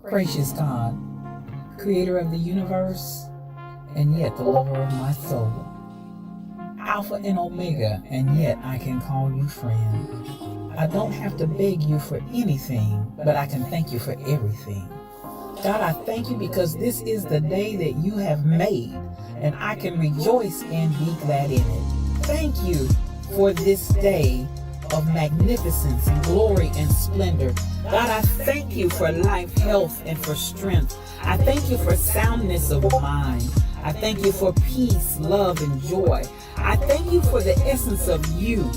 Gracious God, creator of the universe, and yet the lover of my soul. Alpha and Omega, and yet I can call you friend. I don't have to beg you for anything, but I can thank you for everything. God, I thank you because this is the day that you have made, and I can rejoice and be glad in it. Thank you for this day of magnificence and glory and splendor. God, I thank you for life, health, and for strength. I thank you for soundness of mind. I thank you for peace, love, and joy. I thank you for the essence of you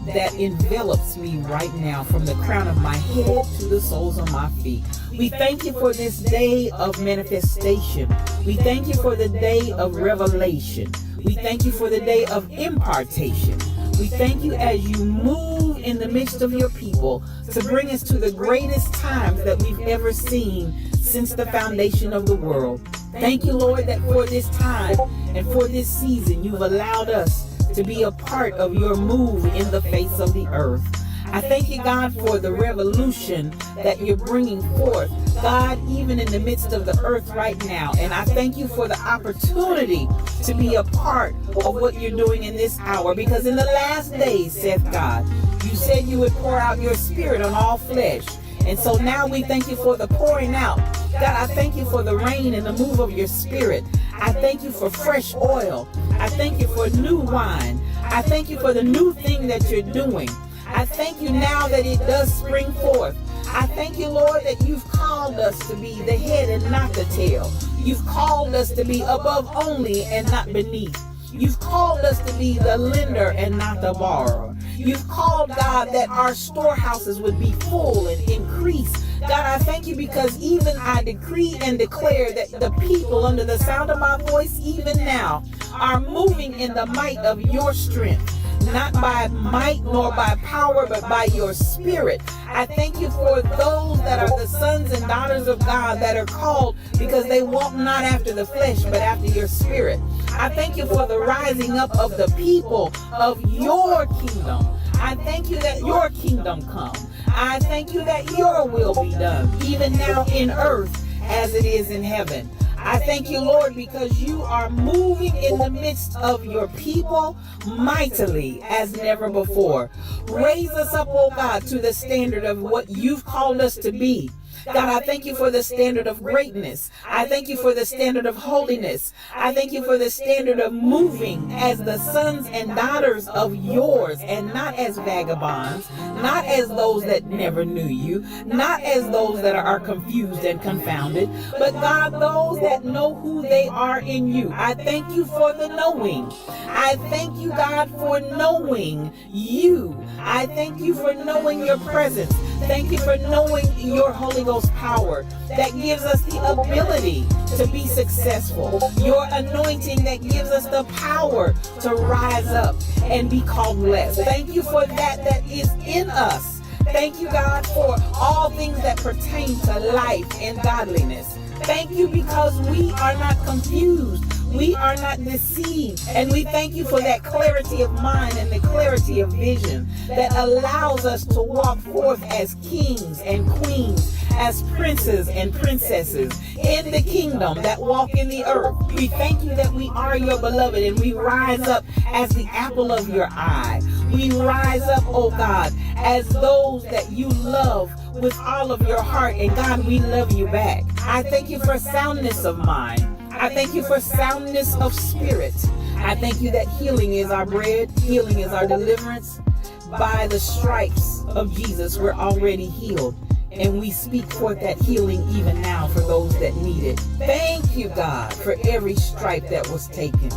that envelops me right now, from the crown of my head to the soles of my feet. We thank you for this day of manifestation. We thank you for the day of revelation. We thank you for the day of impartation. We thank you as you move in the midst of your people to bring us to the greatest times that we've ever seen since the foundation of the world. Thank you, Lord, that for this time and for this season, you've allowed us to be a part of your move in the face of the earth. I thank you, God, for the revolution that you're bringing forth, God, even in the midst of the earth right now. And I thank you for the opportunity to be a part of what you're doing in this hour, because in the last days, saith God, you said you would pour out your spirit on all flesh. And so now we thank you for the pouring out. God, I thank you for the rain and the move of your spirit. I thank you for fresh oil. I thank you for new wine. I thank you for the new thing that you're doing. I thank you now that it does spring forth. I thank you, Lord, that you've called us to be the head and not the tail. You've called us to be above only and not beneath. You've called us to be the lender and not the borrower. You've called, God, that our storehouses would be full and increase. God, I thank you because even I decree and declare that the people under the sound of my voice even now are moving in the might of your strength. Not by might nor by power, but by your spirit. I thank you for those that are the sons and daughters of God that are called because they walk not after the flesh, but after your spirit. I thank you for the rising up of the people of your kingdom. I thank you that your kingdom come. I thank you that your will be done, even now in earth as it is in heaven. I thank you, Lord, because you are moving in the midst of your people mightily as never before. Raise us up, oh God, to the standard of what you've called us to be. God, I thank you for the standard of greatness. I thank you for the standard of holiness. I thank you for the standard of moving as the sons and daughters of yours, and not as vagabonds, not as those that never knew you, not as those that are confused and confounded, but God, those that know who they are in you. I thank you for the knowing. I thank you, God, for knowing you. I thank you for knowing your presence. Thank you for knowing your Holy Ghost power that gives us the ability to be successful. Your anointing that gives us the power to rise up and be called blessed. Thank you for that is in us. Thank you, God, for all things that pertain to life and godliness. Thank you because we are not confused. We are not deceived. And we thank you for that clarity of mind and the clarity of vision that allows us to walk forth as kings and queens, as princes and princesses in the kingdom that walk in the earth. We thank you that we are your beloved, and we rise up as the apple of your eye. We rise up, oh God, as those that you love with all of your heart. And God, we love you back. I thank you for soundness of mind. I thank you for soundness of spirit. I thank you that healing is our bread. Healing is our deliverance. By the stripes of Jesus, we're already healed. And we speak forth that healing even now for those that need it. Thank you, God, for every stripe that was taken.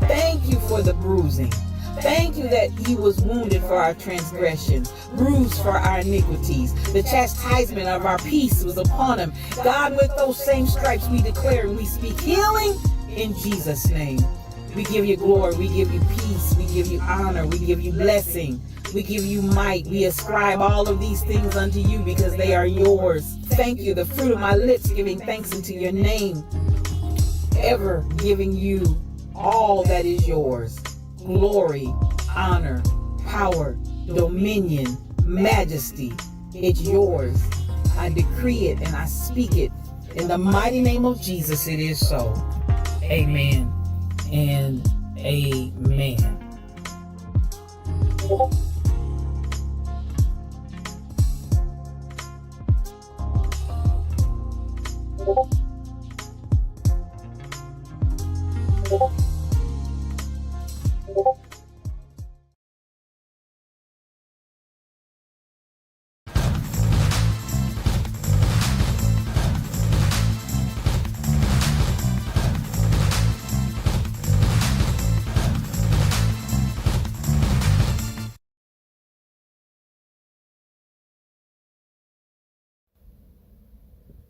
Thank you for the bruising. Thank you that he was wounded for our transgressions, bruised for our iniquities. The chastisement of our peace was upon him. God, with those same stripes we declare and we speak healing in Jesus' name. We give you glory, we give you peace, we give you honor, we give you blessing, we give you might. We ascribe all of these things unto you because they are yours. Thank you, the fruit of my lips giving thanks unto your name, ever giving you all that is yours. Glory, honor, power, dominion, majesty. It's yours. I decree it and I speak it In the mighty name of Jesus, it is so. Amen and amen.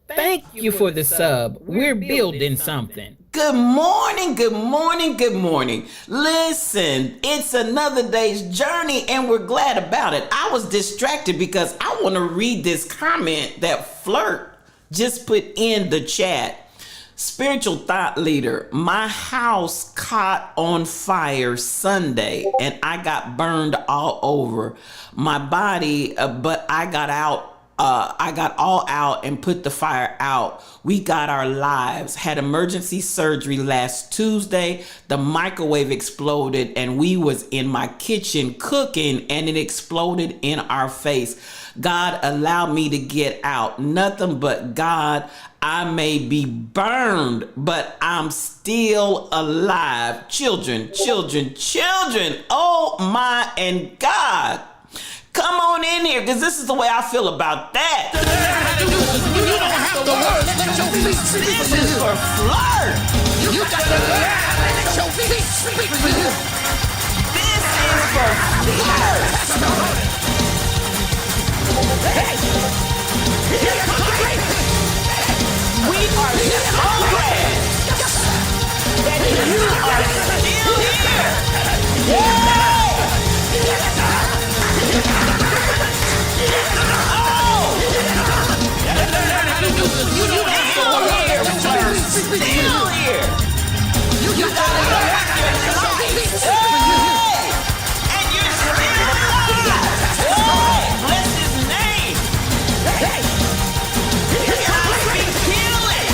Thank you for the sub. We're building something. Good morning, good morning, good morning. Listen, it's another day's journey and we're glad about it. I was distracted because I want to read this comment that Flirt just put in the chat. Spiritual thought leader, my house caught on fire Sunday and I got burned all over my body, but I got all out and put the fire out. We got our lives. Had emergency surgery last Tuesday. The microwave exploded and we was in my kitchen cooking and it exploded in our face. God allowed me to get out. Nothing but God. I may be burned, but I'm still alive. Children. Oh my and God. Come on in here, because this is the way I feel about that. You don't have the words. Let your feet speak for you. This is for Flirt. You got to learn how to let your feet speak for you. This is for Flirt. Hey, here comes the great. We are so glad that you are still here. Yeah! Still here. You gotta learn how to let your feet speak for you. And you're still alive. Hey, bless his name. Hey, God speak healing.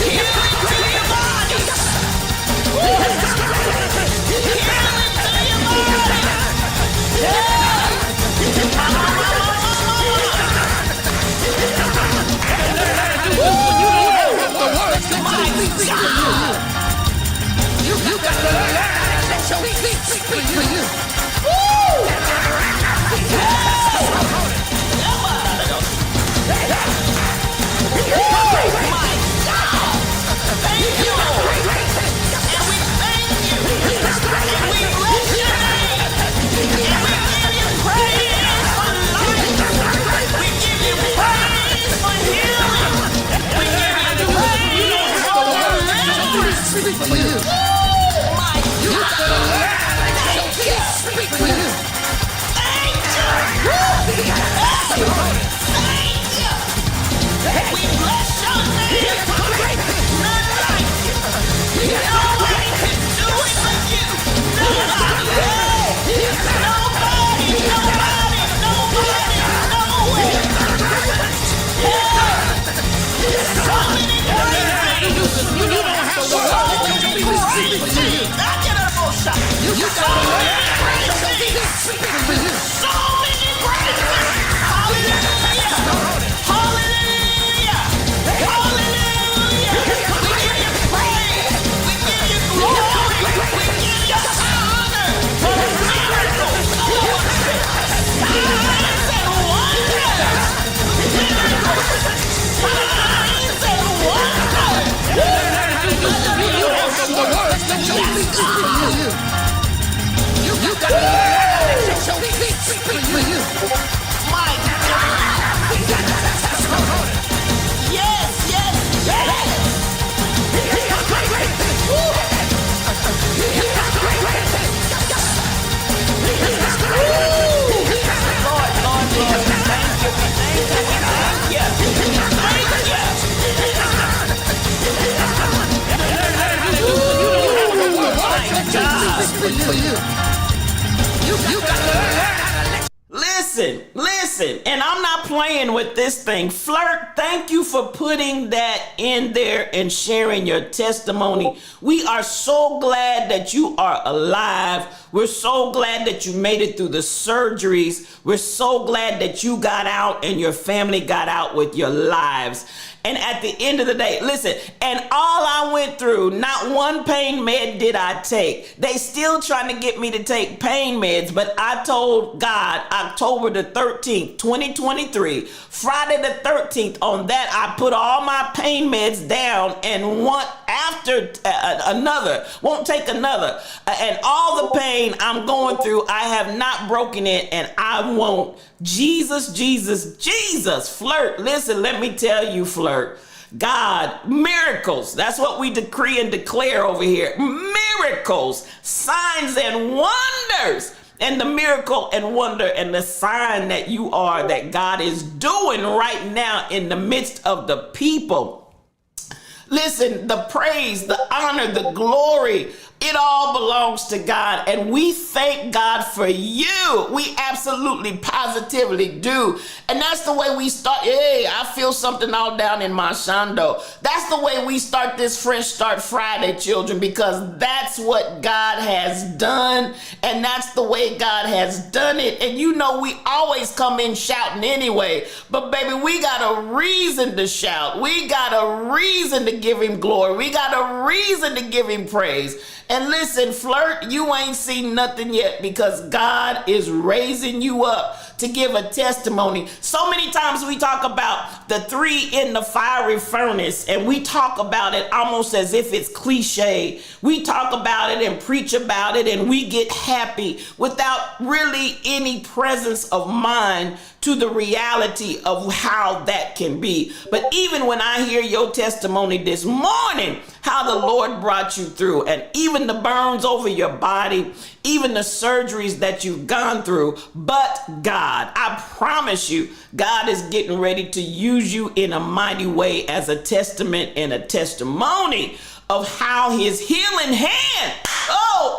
Healing to your body. Healing to your body. Yeah. you got to learn how to let your feet speak for you. Speak for you. You got to learn how to let your feet speak for you. Thank you. Thank you. We bless your name. None like you. Nobody can do it but you. Nobody. Nobody. Nowhere. So many places. You don't have to worry. You got to learn how to let your feet speak for you. So many praises. Hallelujah. Hallelujah. Hallelujah. We give you praise. We give you glory. We give you honor for the miracles. Signs and wonders. Miracles. Signs and wonders. You don't have the words. Let your feet speak for you. You got to learn how to let your feet speak for you. My God. Yes, yes, yes. Lord, thank you. Thank you. For you. You got to learn how to let. Listen. Listen, and I'm not playing with this thing. Flirt, thank you for putting that in there and sharing your testimony. We are so glad that you are alive. We're so glad that you made it through the surgeries. We're so glad that you got out and your family got out with your lives. And at the end of the day, listen, and all I went through, not one pain med did I take. They still trying to get me to take pain meds, but I told God, October the 13th, 2023, Friday the 13th, on that, I put all my pain meds down and one after another, won't take another. And all the pain I'm going through, I have not broken it, and I won't. Jesus, Jesus, Jesus. Flirt, listen, let me tell you, Flirt. God, miracles. That's what we decree and declare over here. Miracles, signs and wonders. And the miracle and wonder and the sign that you are, that God is doing right now in the midst of the people. Listen, the praise, the honor, the glory, it all belongs to God, and we thank God for you. We absolutely, positively do. And that's the way we start. Hey, I feel something all down in my shando. That's the way we start this Fresh Start Friday, children, because that's what God has done, and that's the way God has done it. And you know, we always come in shouting anyway, but baby, we got a reason to shout. We got a reason to give him glory. We got a reason to give him praise. And listen, Flirt, you ain't seen nothing yet, because God is raising you up to give a testimony. So many times we talk about the three in the fiery furnace, and we talk about it almost as if it's cliche. We talk about it and preach about it, and we get happy without really any presence of mind to the reality of how that can be. But even when I hear your testimony this morning, how the Lord brought you through, and even the burns over your body, even the surgeries that you've gone through, but God, I promise you, God is getting ready to use you in a mighty way as a testament and a testimony of how his healing hand,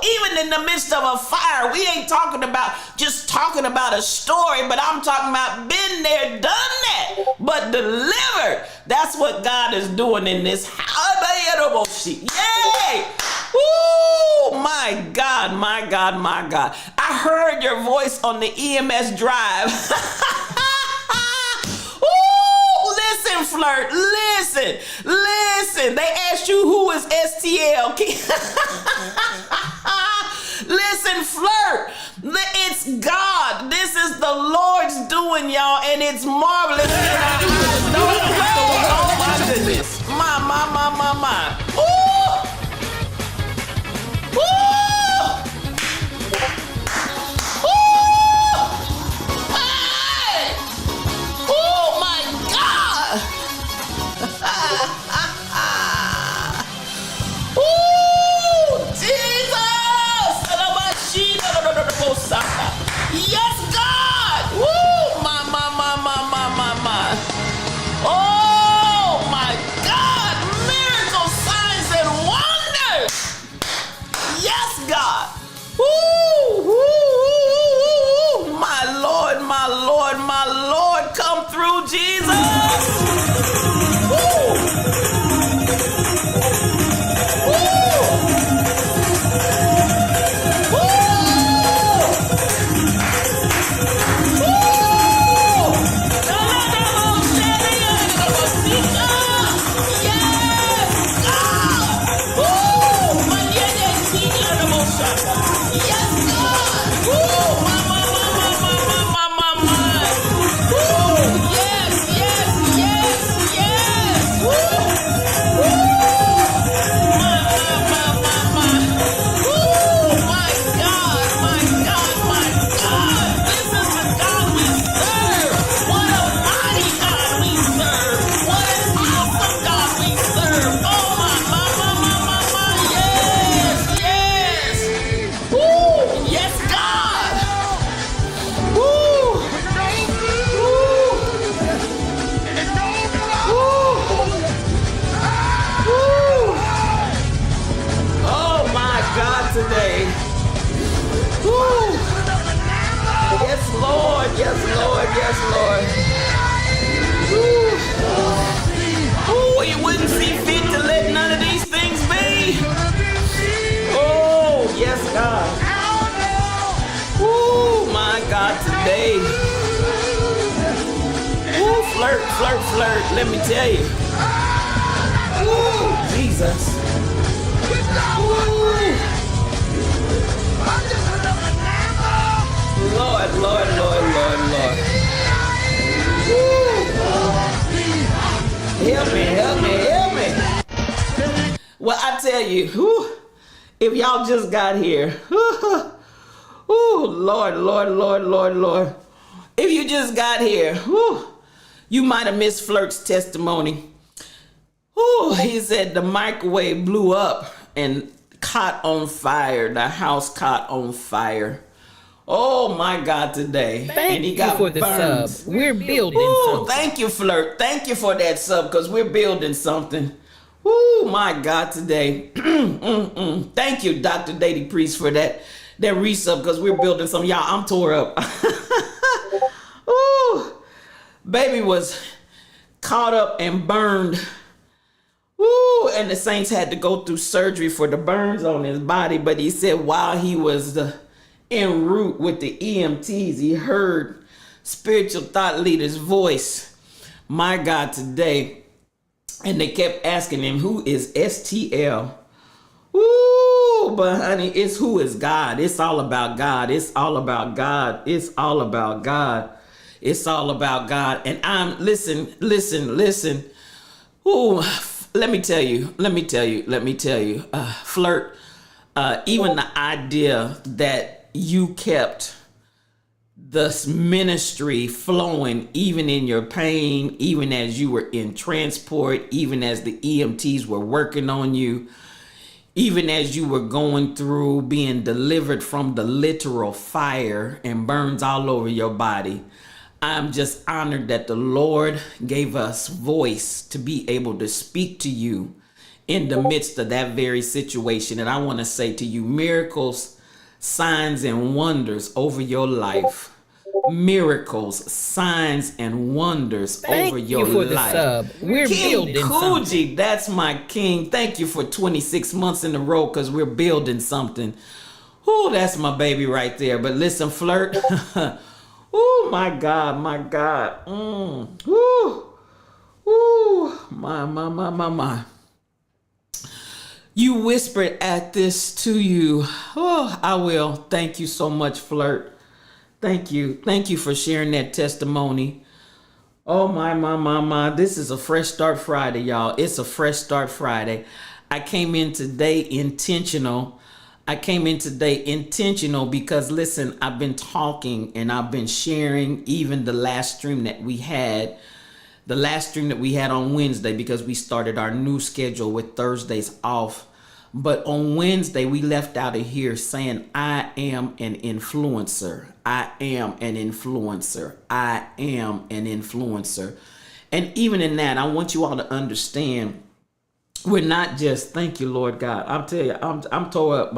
even in the midst of a fire, we ain't talking about just talking about a story, but I'm talking about been there, done that, but delivered. That's what God is doing in this house. Yay! Woo! My God, my God, my God. I heard your voice on the EMS drive. Listen, Flirt, listen. They asked you who is STL. Listen, Flirt, it's God. This is the Lord's doing, y'all, and it's marvelous in our eyes. Oh, my goodness. My. Ooh! Hey! Oh, my God! Ooh, Jesus! Yes, God! Woo! My. Lord. Yes, Lord. Yes, Lord. Ooh, you wouldn't see fit to let none of these things be. Oh, yes, God. Ooh, my God, today. Ooh, flirt, flirt, flirt. Let me tell you. Ooh, Jesus. Ooh. Lord, Lord, Lord, Lord, Lord. Ooh. Help me, help me, help me. Well, I tell you, whew, if y'all just got here, oh Lord, Lord, Lord, Lord, Lord. If you just got here, whew, you might have missed Flirt's testimony. Whew, he said the microwave blew up and caught on fire. The house caught on fire. Oh my God, today. Thank and he you got for the burns. sub. We're building Ooh, something. thank you, Flirt. Thank you for that sub, because we're building something. Oh my God, today. Thank you, Dr. Dady Priest, for that resub, because we're building something. Y'all, I'm tore up. Ooh, baby was caught up and burned. Ooh, and the saints had to go through surgery for the burns on his body. But he said while he was en route with the EMTs, he heard spiritual thought leader's voice. My God, today. And they kept asking him, who is STL? Ooh, but honey, it's who is God. It's all about God. It's all about God. It's all about God. It's all about God. And I'm, listen. Ooh, let me tell you, Flirt, even the idea that you kept this ministry flowing, even in your pain, even as you were in transport, even as the EMTs were working on you, even as you were going through being delivered from the literal fire and burns all over your body. I'm just honored that the Lord gave us voice to be able to speak to you in the midst of that very situation. And I want to say to you, miracles, signs, and wonders over your life. Miracles, signs, and wonders over your Thank you for life. the sub. We're King building something. Coogee, that's my king. Thank you for 26 months in a row, because we're building something. Ooh, that's my baby right there. But listen, Flirt. Oh my God, my God. Ooh, my. You whispered at this to you. Oh, I will. Thank you so much, Flirt. Thank you. Thank you for sharing that testimony. Oh my. This is a fresh start Friday, y'all. It's a fresh start Friday. I came in today intentional because, listen, I've been talking and I've been sharing even the last stream that we had on Wednesday, because we started our new schedule with Thursdays off. But on Wednesday, we left out of here saying, I am an influencer. I am an influencer. I am an influencer. And even in that, I want you all to understand, we're not just, thank you, Lord God. I'll tell you, I'm tore up.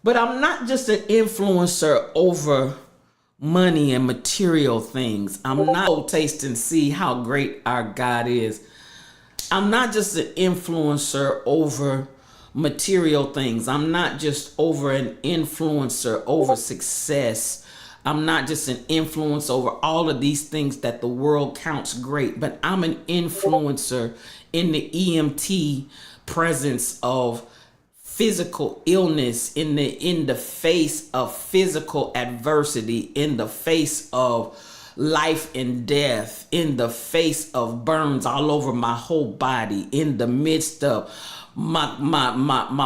But I'm not just an influencer over money and material things. I'm not taste and see how great our God is. I'm not just an influencer over material things. I'm not just an influencer over success. I'm not just an influence over all of these things that the world counts great, but I'm an influencer in the EMT presence of physical illness, in the face of physical adversity, in the face of life and death, in the face of burns all over my whole body, in the midst of my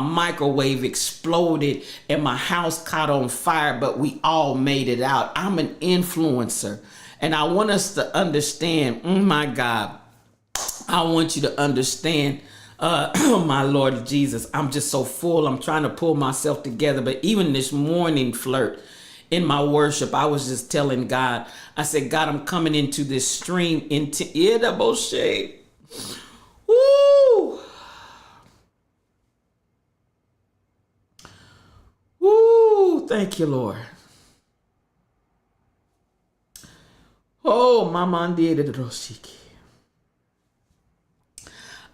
microwave exploded and my house caught on fire, but we all made it out. I'm an influencer. And I want us to understand, my God, I want you to understand, my Lord Jesus, I'm just so full. I'm trying to pull myself together. But even this morning, Flirt, in my worship, I was just telling God, I said, God, I'm coming into this stream into Idaboshe. Woo! Woo! Thank you, Lord. Oh, Mama Ndiere Roshiki.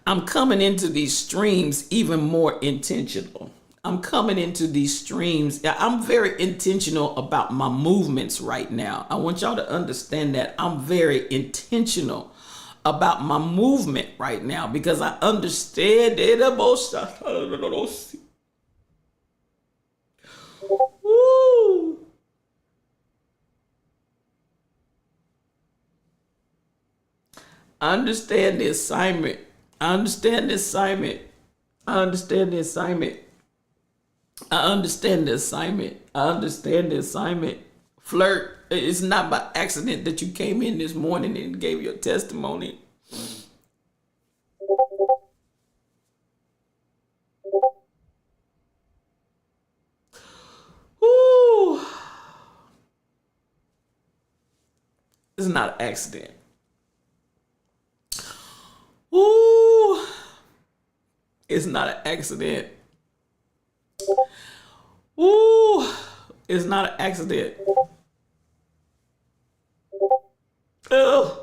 I'm coming into these streams even more intentional. I'm coming into these streams. I'm very intentional about my movements right now. I want y'all to understand that I'm very intentional about my movement right now because I understand it. Woo. I understand the assignment. I understand the assignment. I understand the assignment. I understand the assignment. I understand the assignment. Flirt, it's not by accident that you came in this morning and gave your testimony. Ooh. It's not an accident. Ooh. It's not an accident. Ooh. It's not an accident. Ugh.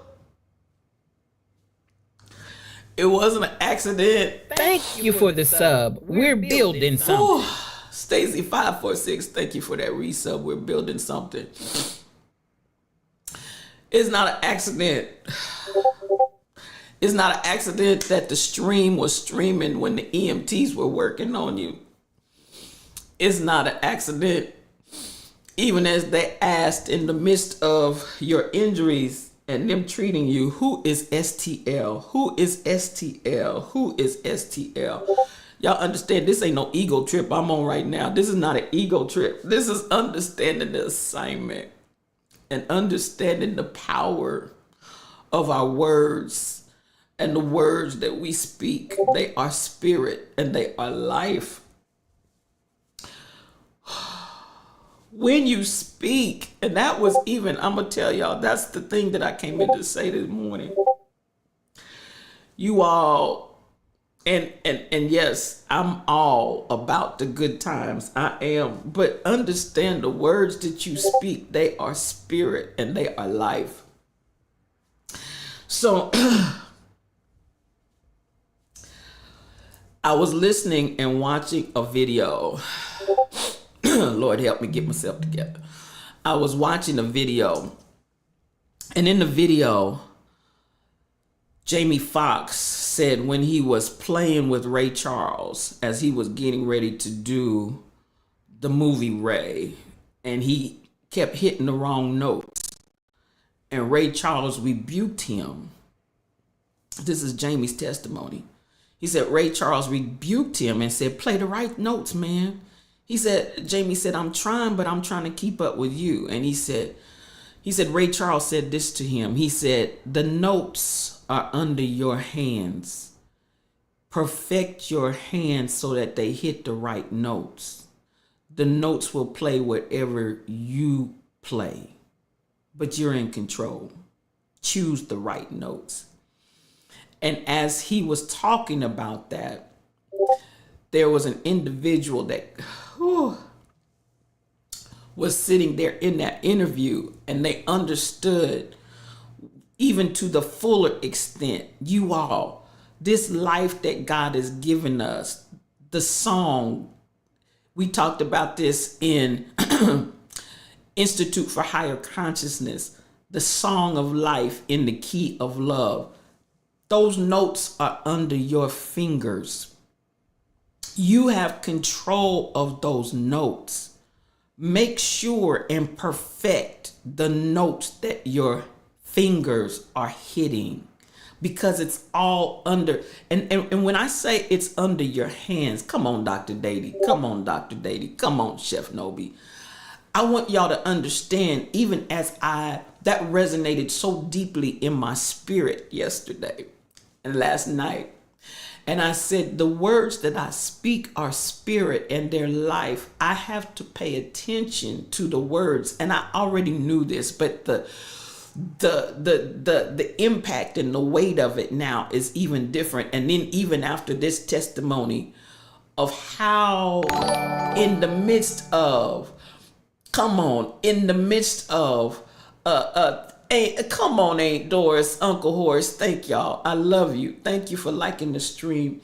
It wasn't an accident. Thank you for the sub. We're building something. Ooh. Stacy 546, thank you for that resub. We're building something. It's not an accident. It's not an accident that the stream was streaming when the EMTs were working on you. It's not an accident. Even as they asked in the midst of your injuries and them treating you, who is STL? Who is STL? Who is STL? Y'all understand this ain't no ego trip I'm on right now. This is not an ego trip. This is understanding the assignment and understanding the power of our words and the words that we speak. They are spirit and they are life. When you speak, and that was even, I'm going to tell y'all, that's the thing that I came in to say this morning. You all, and yes, I'm all about the good times. I am. But understand the words that you speak, they are spirit and they are life. So I was listening and watching a video. Lord help me get myself together. I was watching a video, and in the video, Jamie Foxx said when he was playing with Ray Charles as he was getting ready to do the movie Ray, and he kept hitting the wrong notes, and Ray Charles rebuked him. This is Jamie's testimony. He said Ray Charles rebuked him and said, play the right notes, man. He said, Jamie said, I'm trying, but I'm trying to keep up with you. And he said, Ray Charles said this to him. He said, the notes are under your hands. Perfect your hands so that they hit the right notes. The notes will play whatever you play, but you're in control. Choose the right notes. And as he was talking about that, there was an individual that was sitting there in that interview, and they understood even to the fuller extent, you all, this life that God has given us, the song, we talked about this in Institute for Higher Consciousness, the song of life in the key of love. Those notes are under your fingers. You have control of those notes. Make sure and perfect the notes that your fingers are hitting, because it's all under. And when I say it's under your hands, come on, Dr. Dady. Come on, Dr. Dady. Come on, Chef Nobi. I want y'all to understand, even as that resonated so deeply in my spirit yesterday and last night. And I said, the words that I speak are spirit and their life. I have to pay attention to the words. And I already knew this, but the impact and the weight of it now is even different. And then even after this testimony of how in the midst of Hey, come on, Aunt Doris, Uncle Horace. Thank y'all. I love you. Thank you for liking the stream.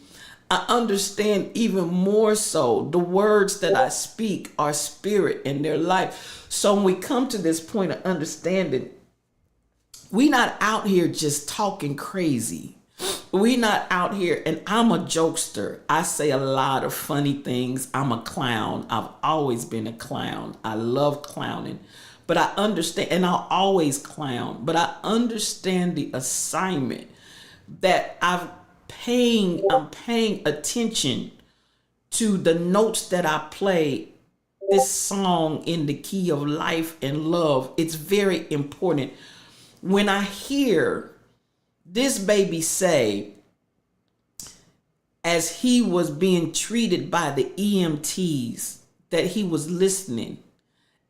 I understand even more so the words that I speak are spirit in their life. So when we come to this point of understanding, we not out here just talking crazy. We not out here, and I'm a jokester. I say a lot of funny things. I'm a clown. I've always been a clown. I love clowning. But I understand, and I'll always clown, but I understand the assignment that I'm paying attention to the notes that I play this song in the key of life and love. It's very important. When I hear this baby say, as he was being treated by the EMTs, that he was listening,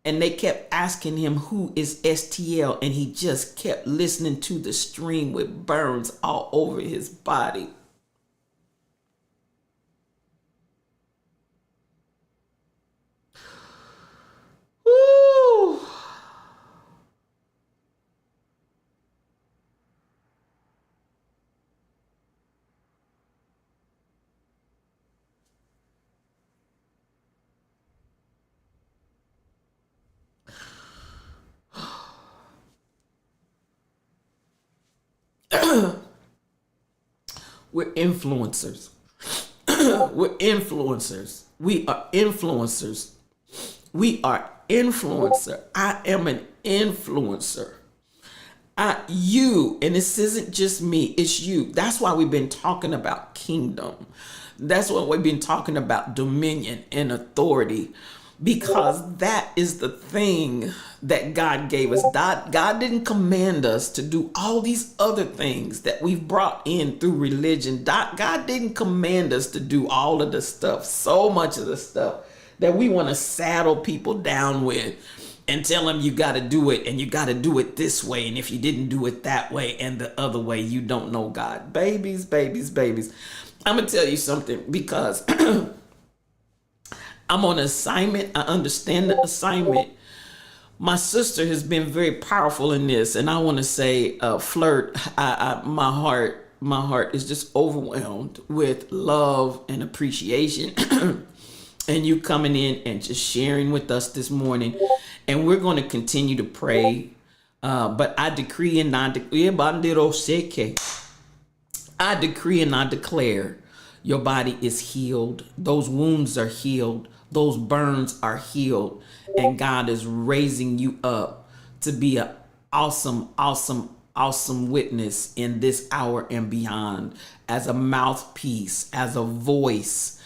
and they kept asking him, who is STL? And he just kept listening to the stream with burns all over his body. Woo! We're influencers. We're influencers. We are influencers. We are influencer. I am an influencer. You, and this isn't just me, it's you. That's why we've been talking about kingdom. That's why we've been talking about dominion and authority, because that is the thing that God gave us. God didn't command us to do all these other things that we've brought in through religion. God didn't command us to do all of the stuff, so much of the stuff that we want to saddle people down with and tell them you got to do it, and you got to do it this way. And if you didn't do it that way and the other way, you don't know God. Babies. I'm going to tell you something, because I'm on assignment. I understand the assignment. My sister has been very powerful in this, and I want to say, Flirt, my heart is just overwhelmed with love and appreciation, and you coming in and just sharing with us this morning. And we're going to continue to pray, but I decree and I decree and I declare your body is healed. Those wounds are healed. Those burns are healed. And God is raising you up to be an awesome witness in this hour and beyond, as a mouthpiece, as a voice.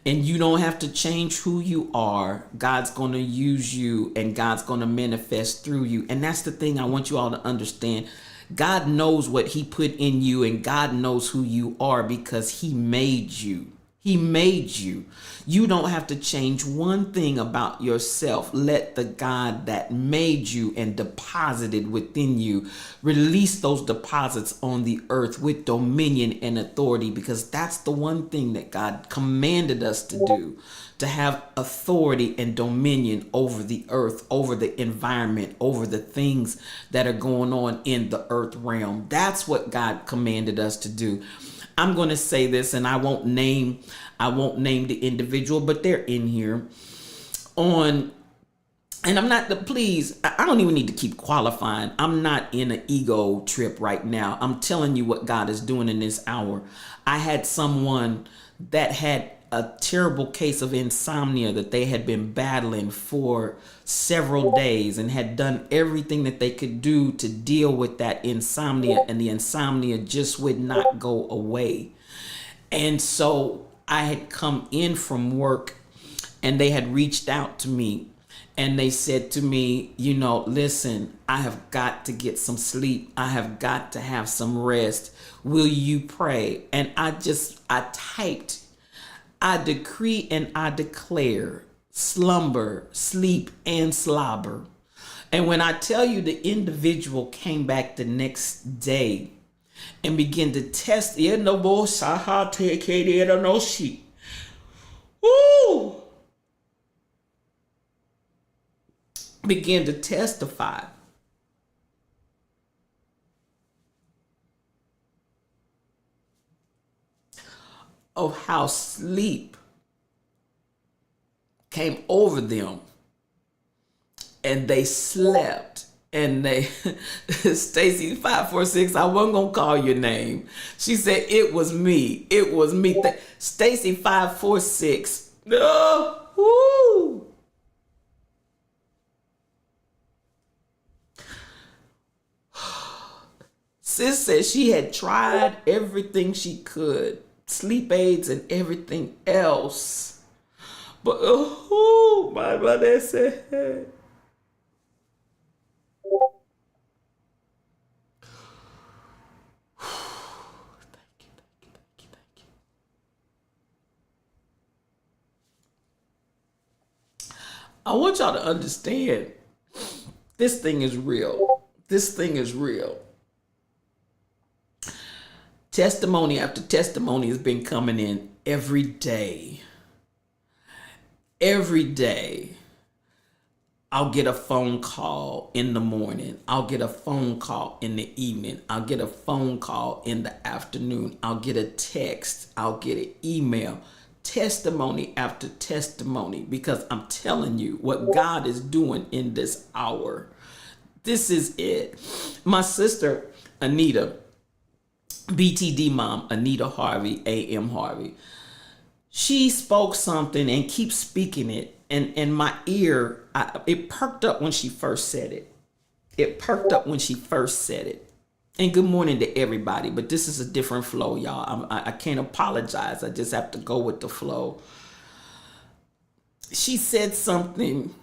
And you don't have to change who you are. God's going to use you, and God's going to manifest through you. And that's the thing I want you all to understand. God knows what he put in you, and God knows who you are, because he made you. He made you. You don't have to change one thing about yourself. Let the God that made you and deposited within you release those deposits on the earth with dominion and authority, because that's the one thing that God commanded us to do, to have authority and dominion over the earth, over the environment, over the things that are going on in the earth realm. That's what God commanded us to do. I'm going to say this, and I won't name the individual, but they're in here on, and I'm not please, I don't even need to keep qualifying. I'm not in an ego trip right now. I'm telling you what God is doing in this hour. I had someone that had a terrible case of insomnia that they had been battling for several days, and had done everything that they could do to deal with that insomnia, and the insomnia just would not go away. And so I had come in from work, and they had reached out to me, and they said to me, listen, I have got to get some sleep. I have got to have some rest. Will you pray? And I typed, I decree and I declare slumber, sleep, and slobber. And when I tell you, the individual came back the next day and began to test, began to testify of how sleep came over them and they slept. And they, Stacy 546, I wasn't gonna call your name. She said it was me. It was me. Stacy 546. Woo. Sis said she had tried everything she could, sleep aids and everything else, but my mother said. I want y'all to understand this thing is real. This thing is real. Testimony after testimony has been coming in every day. Every day. I'll get a phone call in the morning. I'll get a phone call in the evening. I'll get a phone call in the afternoon. I'll get a text. I'll get an email. Testimony after testimony, because I'm telling you what God is doing in this hour. This is it. My sister, Anita, BTD mom, Anita Harvey, A.M. Harvey, she spoke something and keeps speaking it. And my ear, it perked up when she first said it. It perked up when she first said it. And good morning to everybody, but this is a different flow, y'all. I can't apologize. I just have to go with the flow. She said something,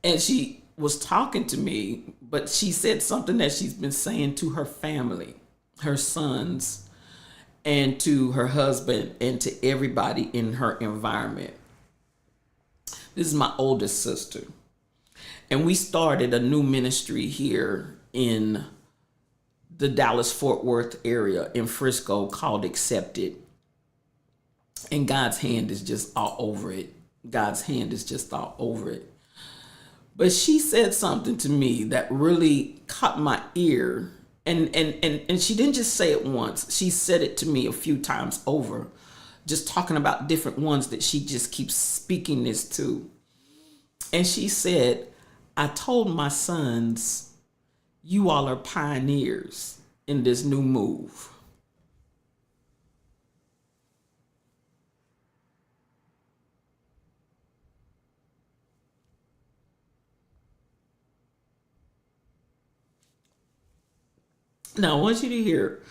and she was talking to me, but she said something that she's been saying to her family, her sons, and to her husband, and to everybody in her environment. This is my oldest sister. And we started a new ministry here in the Dallas-Fort Worth area in Frisco called Accepted. And God's hand is just all over it. God's hand is just all over it. But she said something to me that really caught my ear. And she didn't just say it once. She said it to me a few times over, just talking about different ones that she just keeps speaking this to. And she said, I told my sons, you all are pioneers in this new move. Now, I want you to hear,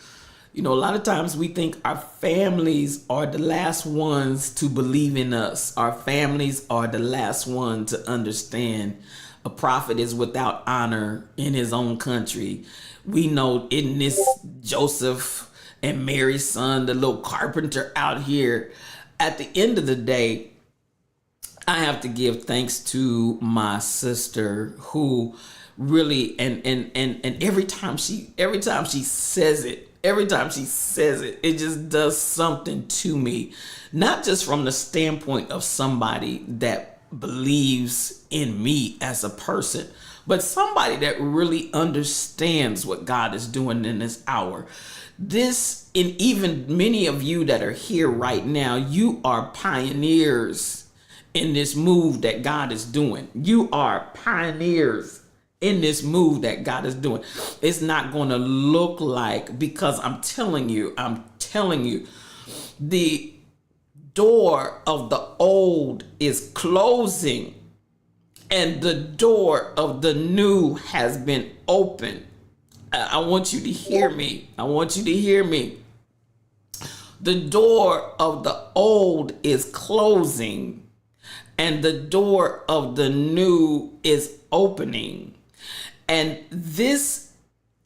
a lot of times we think our families are the last ones to believe in us. Our families are the last one to understand a prophet is without honor in his own country. We know in this Joseph and Mary's son, the little carpenter out here, at the end of the day, I have to give thanks to my sister who really, and every time she says it, it just does something to me. Not just from the standpoint of somebody that believes in me as a person, but somebody that really understands what God is doing in this hour. This, and even many of you that are here right now, you are pioneers in this move that God is doing. You are pioneers in this move that God is doing. It's not going to look like, because I'm telling you, the door of the old is closing and the door of the new has been opened. I want you to hear me. The door of the old is closing and the door of the new is opening. And this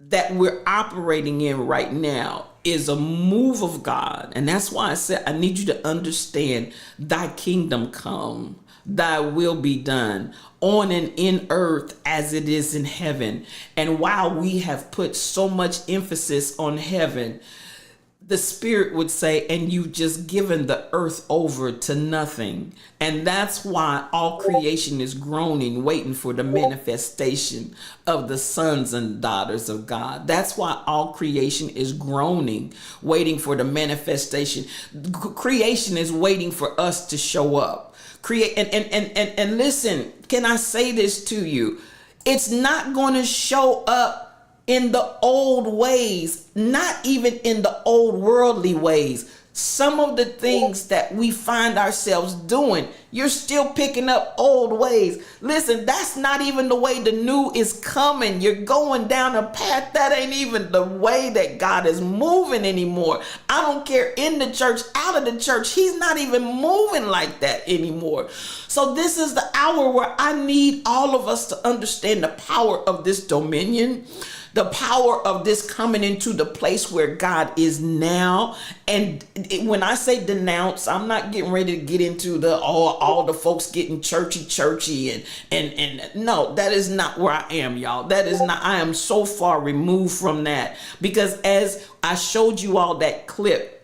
that we're operating in right now is a move of God. And that's why I said, I need you to understand, thy kingdom come, thy will be done on and in earth as it is in heaven. And while we have put so much emphasis on heaven, the Spirit would say, and you've just given the earth over to nothing. And that's why all creation is groaning, waiting for the manifestation of the sons and daughters of God. That's why all creation is groaning, waiting for the manifestation. Creation is waiting for us to show up. And listen, can I say this to you? It's not going to show up in the old ways, not even in the old worldly ways. Some of the things that we find ourselves doing, you're still picking up old ways. Listen, that's not even the way the new is coming. You're going down a path that ain't even the way that God is moving anymore. I don't care, in the church, out of the church, he's not even moving like that anymore. So this is the hour where I need all of us to understand the power of this dominion, the power of this coming into the place where God is now. And when I say denounce, I'm not getting ready to get into the all the folks getting churchy and no, that is not where I am, y'all. That is not, I am so far removed from that, because as I showed you all that clip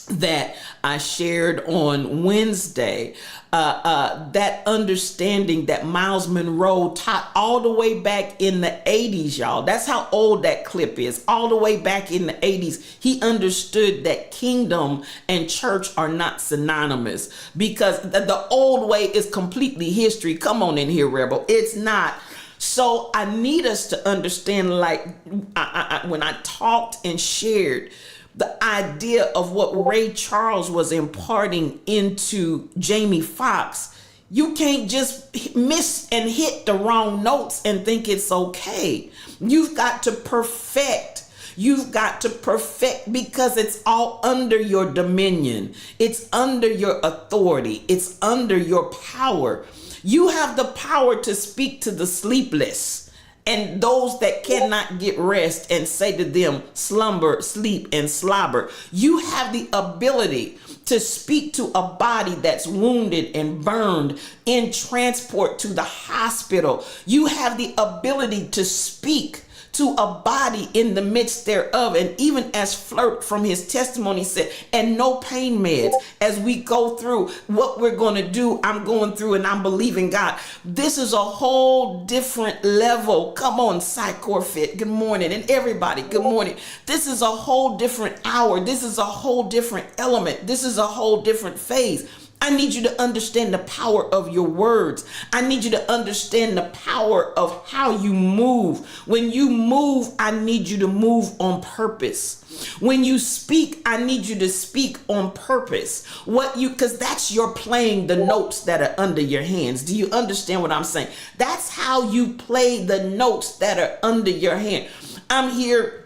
that I shared on Wednesday, that understanding that Miles Monroe taught all the way back in the 80s, y'all. That's how old that clip is. All the way back in the 80s, he understood that kingdom and church are not synonymous, because the old way is completely history. Come on in here, Rebel. It's not. So I need us to understand, like when I talked and shared the idea of what Ray Charles was imparting into Jamie Foxx, you can't just miss and hit the wrong notes and think it's okay. You've got to perfect. You've got to perfect, because it's all under your dominion. It's under your authority. It's under your power. You have the power to speak to the sleepless and those that cannot get rest, and say to them, slumber, sleep, and slobber. You have the ability to speak to a body that's wounded and burned in transport to the hospital. You have the ability to speak to a body in the midst thereof. And even as Flirt from his testimony said, and no pain meds. As we go through what we're going to do, I'm going through and I'm believing God. This is a whole different level. Come on, Psychor Fit. Good morning. And everybody, good morning. This is a whole different hour. This is a whole different element. This is a whole different phase. I need you to understand the power of your words. I need you to understand the power of how you move. When you move, I need you to move on purpose. When you speak, I need you to speak on purpose. Because that's your playing the notes that are under your hands. Do you understand what I'm saying? That's how you play the notes that are under your hand. I'm here.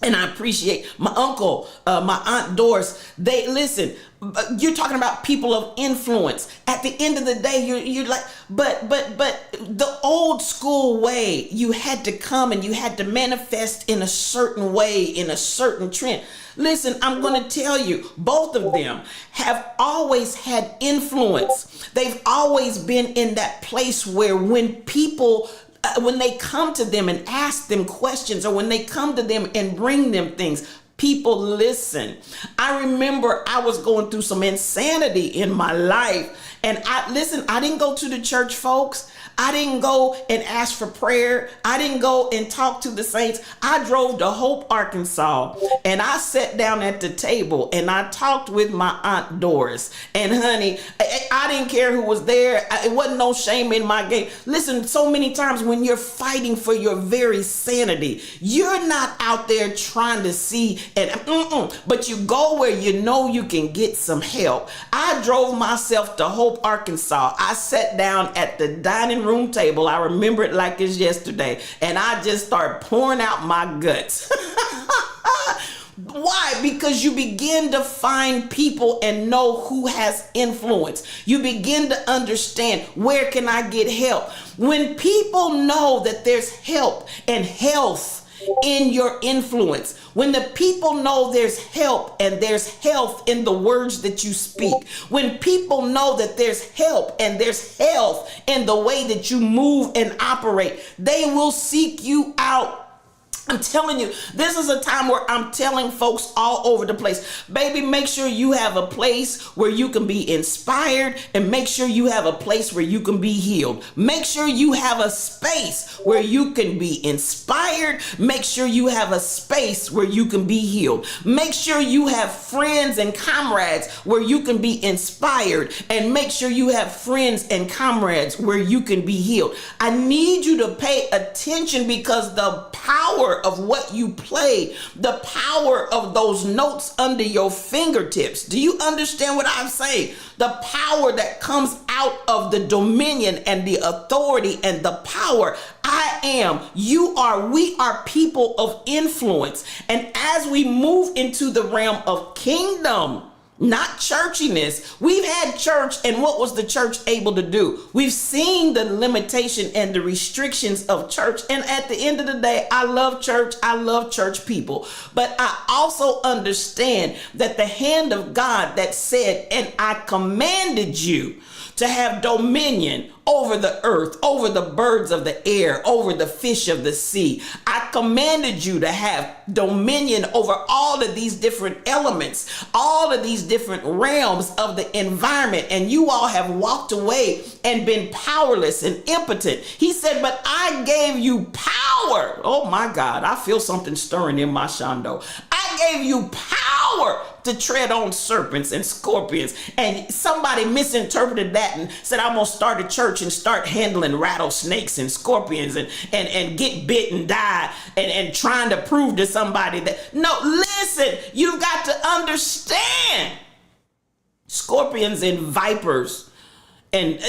And I appreciate my uncle, my aunt Doris. They listen. You're talking about people of influence. At the end of the day, you're like, but the old school way, you had to come and you had to manifest in a certain way, in a certain trend. Listen, I'm going to tell you, both of them have always had influence. They've always been in that place where when people when they come to them and ask them questions, or when they come to them and bring them things, people listen. I remember I was going through some insanity in my life. And I didn't go to the church, folks. I didn't go and ask for prayer. I didn't go and talk to the saints. I drove to Hope, Arkansas, and I sat down at the table and I talked with my Aunt Doris. And honey, I didn't care who was there. It wasn't no shame in my game. Listen, so many times when you're fighting for your very sanity, you're not out there trying to see, but you go where you know you can get some help. I drove myself to Hope, Arkansas. I sat down at the dining room table. I remember it like it's yesterday. And I just started pouring out my guts. Why? Because you begin to find people and know who has influence. You begin to understand, where can I get help? When people know that there's help and health in your influence, when the people know there's help and there's health in the words that you speak, when people know that there's help and there's health in the way that you move and operate, they will seek you out. I'm telling you, this is a time where I'm telling folks all over the place, baby, make sure you have a place where you can be inspired, and make sure you have a place where you can be healed. Make sure you have a space where you can be inspired. Make sure you have a space where you can be healed. Make sure you have friends and comrades where you can be inspired, and make sure you have friends and comrades where you can be healed. I need you to pay attention, because the power of what you play, the power of those notes under your fingertips. Do you understand what I'm saying? The power that comes out of the dominion and the authority and the power. I am, you are, we are people of influence. And as we move into the realm of kingdom, not churchiness. We've had church, and what was the church able to do? We've seen the limitation and the restrictions of church. And at the end of the day, I love church. I love church people. But I also understand that the hand of God that said, and I commanded you to have dominion over the earth, over the birds of the air, over the fish of the sea. I commanded you to have dominion over all of these different elements, all of these different realms of the environment. And you all have walked away and been powerless and impotent. He said, but I gave you power. Oh my God, I feel something stirring in my shando. I gave you power to tread on serpents and scorpions. And somebody misinterpreted that and said, I'm going to start a church and start handling rattlesnakes and scorpions and get bit and die and trying to prove to somebody that, no, listen, you've got to understand. Scorpions and vipers, and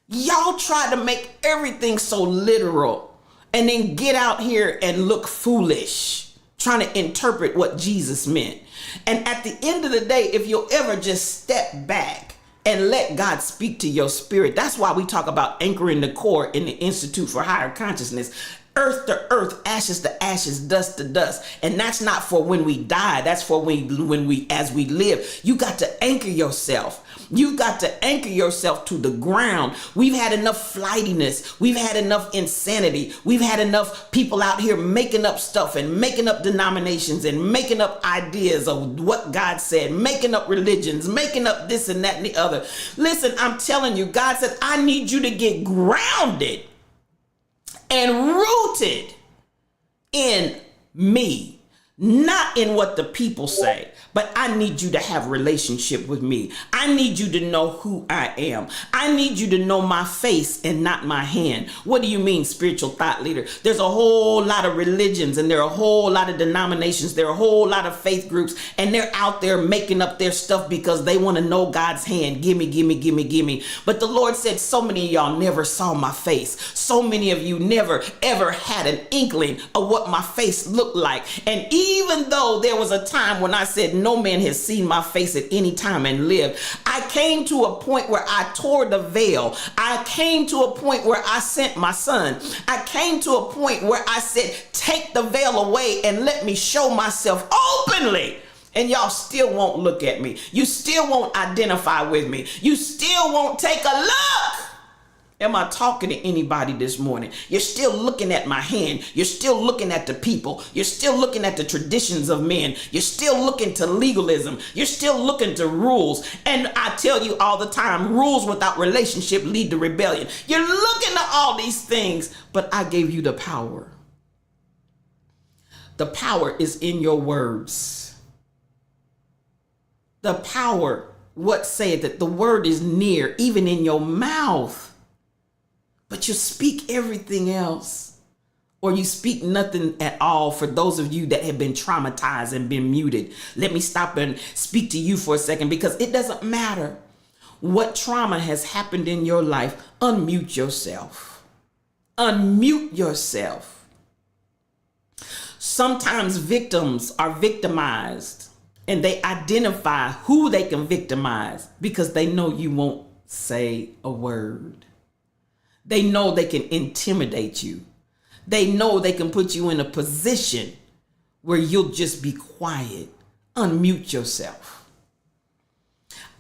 y'all try to make everything so literal and then get out here and look foolish, trying to interpret what Jesus meant. And at the end of the day, if you'll ever just step back and let God speak to your spirit, that's why we talk about anchoring the core in the Institute for Higher Consciousness. Earth to earth, ashes to ashes, dust to dust. And that's not for when we die. That's for when we as we live. You got to anchor yourself. You've got to anchor yourself to the ground. We've had enough flightiness. We've had enough insanity. We've had enough people out here making up stuff and making up denominations and making up ideas of what God said, making up religions, making up this and that and the other. Listen, I'm telling you, God said, I need you to get grounded and rooted in me, not in what the people say, but I need you to have a relationship with me. I need you to know who I am. I need you to know my face and not my hand. What do you mean, spiritual thought leader? There's a whole lot of religions, and there are a whole lot of denominations. There are a whole lot of faith groups, and they're out there making up their stuff because they want to know God's hand. Gimme, gimme, gimme, gimme. But the Lord said so many of y'all never saw my face. So many of you never ever had an inkling of what my face looked like. And even though there was a time when I said, no man has seen my face at any time and lived, I came to a point where I tore the veil. I came to a point where I sent my son. I came to a point where I said, take the veil away and let me show myself openly. And y'all still won't look at me. You still won't identify with me. You still won't take a look. Am I talking to anybody this morning? You're still looking at my hand. You're still looking at the people. You're still looking at the traditions of men. You're still looking to legalism. You're still looking to rules. And I tell you all the time, rules without relationship lead to rebellion. You're looking to all these things, but I gave you the power. The power is in your words. The power, what saith that the word is near, even in your mouth. But you speak everything else, or you speak nothing at all. For those of you that have been traumatized and been muted, let me stop and speak to you for a second, because it doesn't matter what trauma has happened in your life. Unmute yourself. Unmute yourself. Sometimes victims are victimized, and they identify who they can victimize because they know you won't say a word. They know they can intimidate you. They know they can put you in a position where you'll just be quiet. Unmute yourself.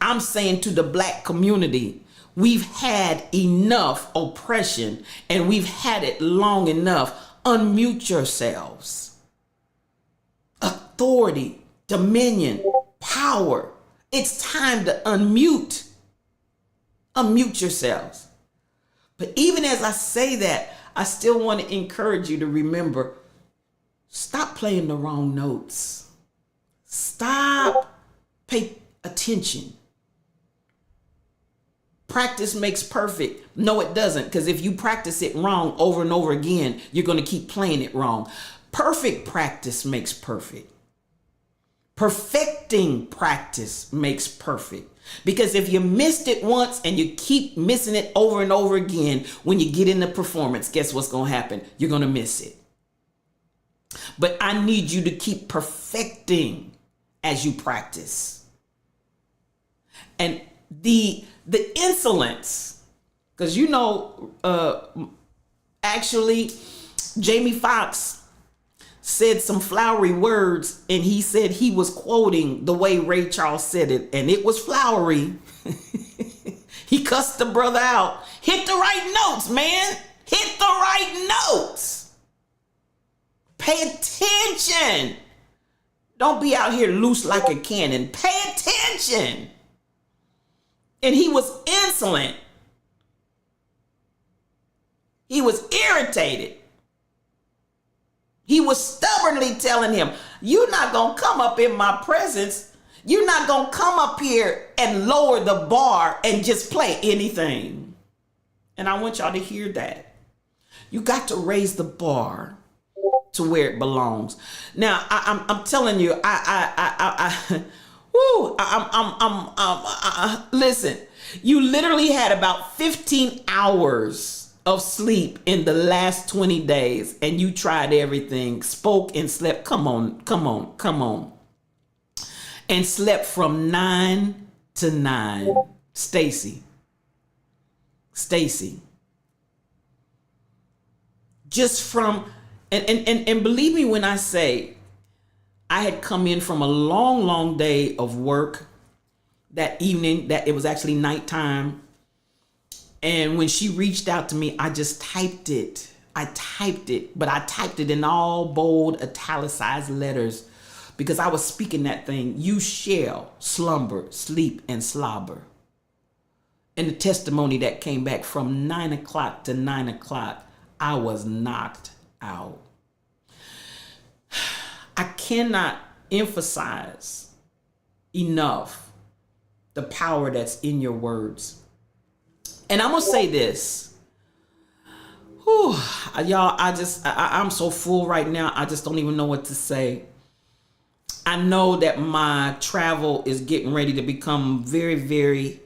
I'm saying to the Black community, we've had enough oppression, and we've had it long enough. Unmute yourselves. Authority, dominion, power. It's time to unmute. Unmute yourselves. But even as I say that, I still want to encourage you to remember, stop playing the wrong notes. Stop. Pay attention. Practice makes perfect. No, it doesn't. Because if you practice it wrong over and over again, you're going to keep playing it wrong. Perfect practice makes perfect. Perfecting practice makes perfect. Because if you missed it once and you keep missing it over and over again, when you get into performance, guess what's going to happen? You're going to miss it. But I need you to keep perfecting as you practice. And the insolence, because actually Jamie Foxx said some flowery words, and he said he was quoting the way Ray Charles said it, and it was flowery. He cussed the brother out. Hit the right notes, man. Hit the right notes. Pay attention. Don't be out here loose like a cannon. Pay attention. And he was insolent. He was irritated. He was stubbornly telling him, you're not going to come up in my presence. You're not going to come up here and lower the bar and just play anything. And I want y'all to hear that. You got to raise the bar to where it belongs. Now, I'm telling you, listen, you literally had about 15 hours of sleep in the last 20 days, and you tried everything, spoke and slept. Come on. And slept from 9 to 9. Stacy. Just from, and believe me when I say, I had come in from a long day of work that evening, that it was actually nighttime. And when she reached out to me, I just typed it. But I typed it in all bold, italicized letters, because I was speaking that thing. You shall slumber, sleep, and slobber. And the testimony that came back from 9 o'clock to 9 o'clock, I was knocked out. I cannot emphasize enough the power that's in your words. And I'm going to say this. Whew, y'all, I'm so full right now. I just don't even know what to say. I know that my travel is getting ready to become very, very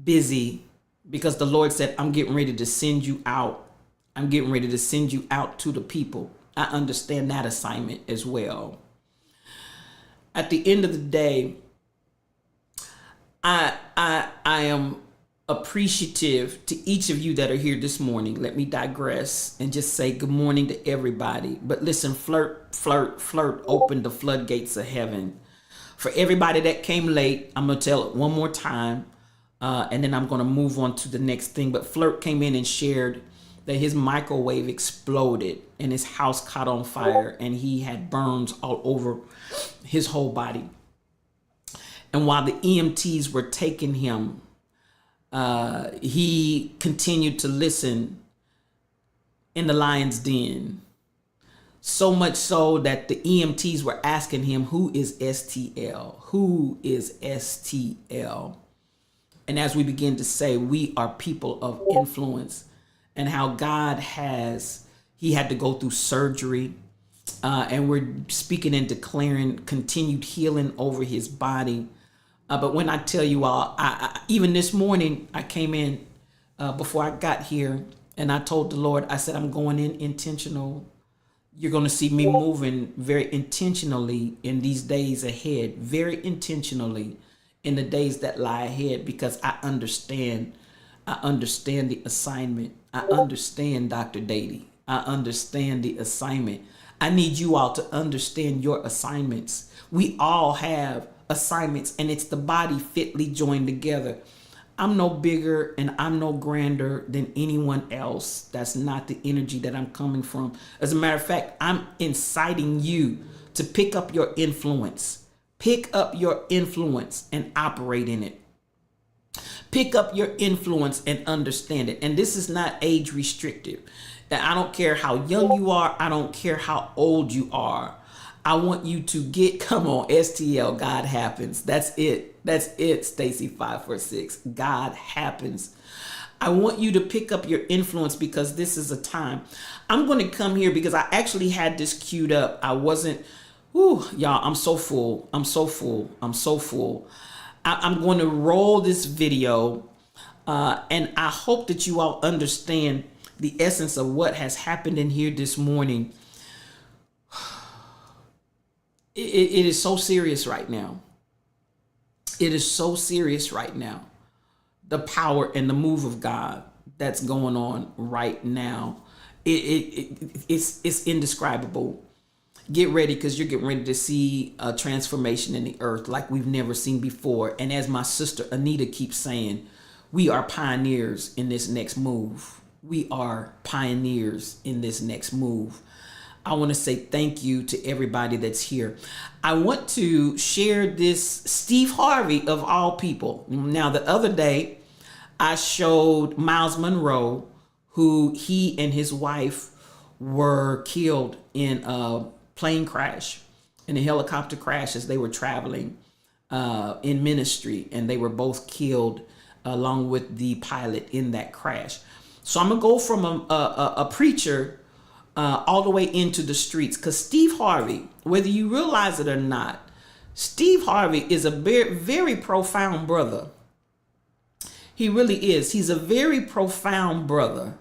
busy, because the Lord said, I'm getting ready to send you out. I'm getting ready to send you out to the people. I understand that assignment as well. At the end of the day, I am appreciative to each of you that are here this morning. Let me digress and just say good morning to everybody. But listen, Flirt opened the floodgates of heaven. For everybody that came late, I'm going to tell it one more time, and then I'm going to move on to the next thing. But Flirt came in and shared that his microwave exploded and his house caught on fire, and he had burns all over his whole body. And while the EMTs were taking him, he continued to listen in the lion's den. So much so that the EMTs were asking him, who is STL? Who is STL? And as we begin to say, we are people of influence, and how God he had to go through surgery. And we're speaking and declaring continued healing over his body. But when I tell you all, I even this morning, I came in before I got here, and I told the Lord, I said, I'm going in intentional. You're going to see me moving very intentionally in these days ahead, very intentionally in the days that lie ahead, because I understand the assignment. I understand Dr. Dady. I understand the assignment. I need you all to understand your assignments. We all have assignments, and it's the body fitly joined together. I'm no bigger and I'm no grander than anyone else. That's not the energy that I'm coming from. As a matter of fact, I'm inciting you to pick up your influence. Pick up your influence and operate in it. Pick up your influence and understand it. And this is not age restrictive. I don't care how young you are. I don't care how old you are. I want you to get, come on, STL, God happens. That's it. That's it, Stacy 546. God happens. I want you to pick up your influence because this is a time. I'm going to come here because I actually had this queued up. I wasn't, y'all, I'm so full. I'm so full. I'm so full. I'm going to roll this video and I hope that you all understand the essence of what has happened in here this morning. It is so serious right now. It is so serious right now. The power and the move of God that's going on right now. It's indescribable. Get ready because you're getting ready to see a transformation in the earth like we've never seen before. And as my sister Anita keeps saying, we are pioneers in this next move. We are pioneers in this next move. I want to say thank you to everybody that's here. I want to share this Steve Harvey of all people. Now, the other day, I showed Miles Monroe, who he and his wife were killed in a plane crash, in a helicopter crash as they were traveling in ministry. And they were both killed along with the pilot in that crash. So I'm going to go from a preacher all the way into the streets, because Steve Harvey, whether you realize it or not, Steve Harvey is a very, very profound brother. He really is. He's a very profound brother.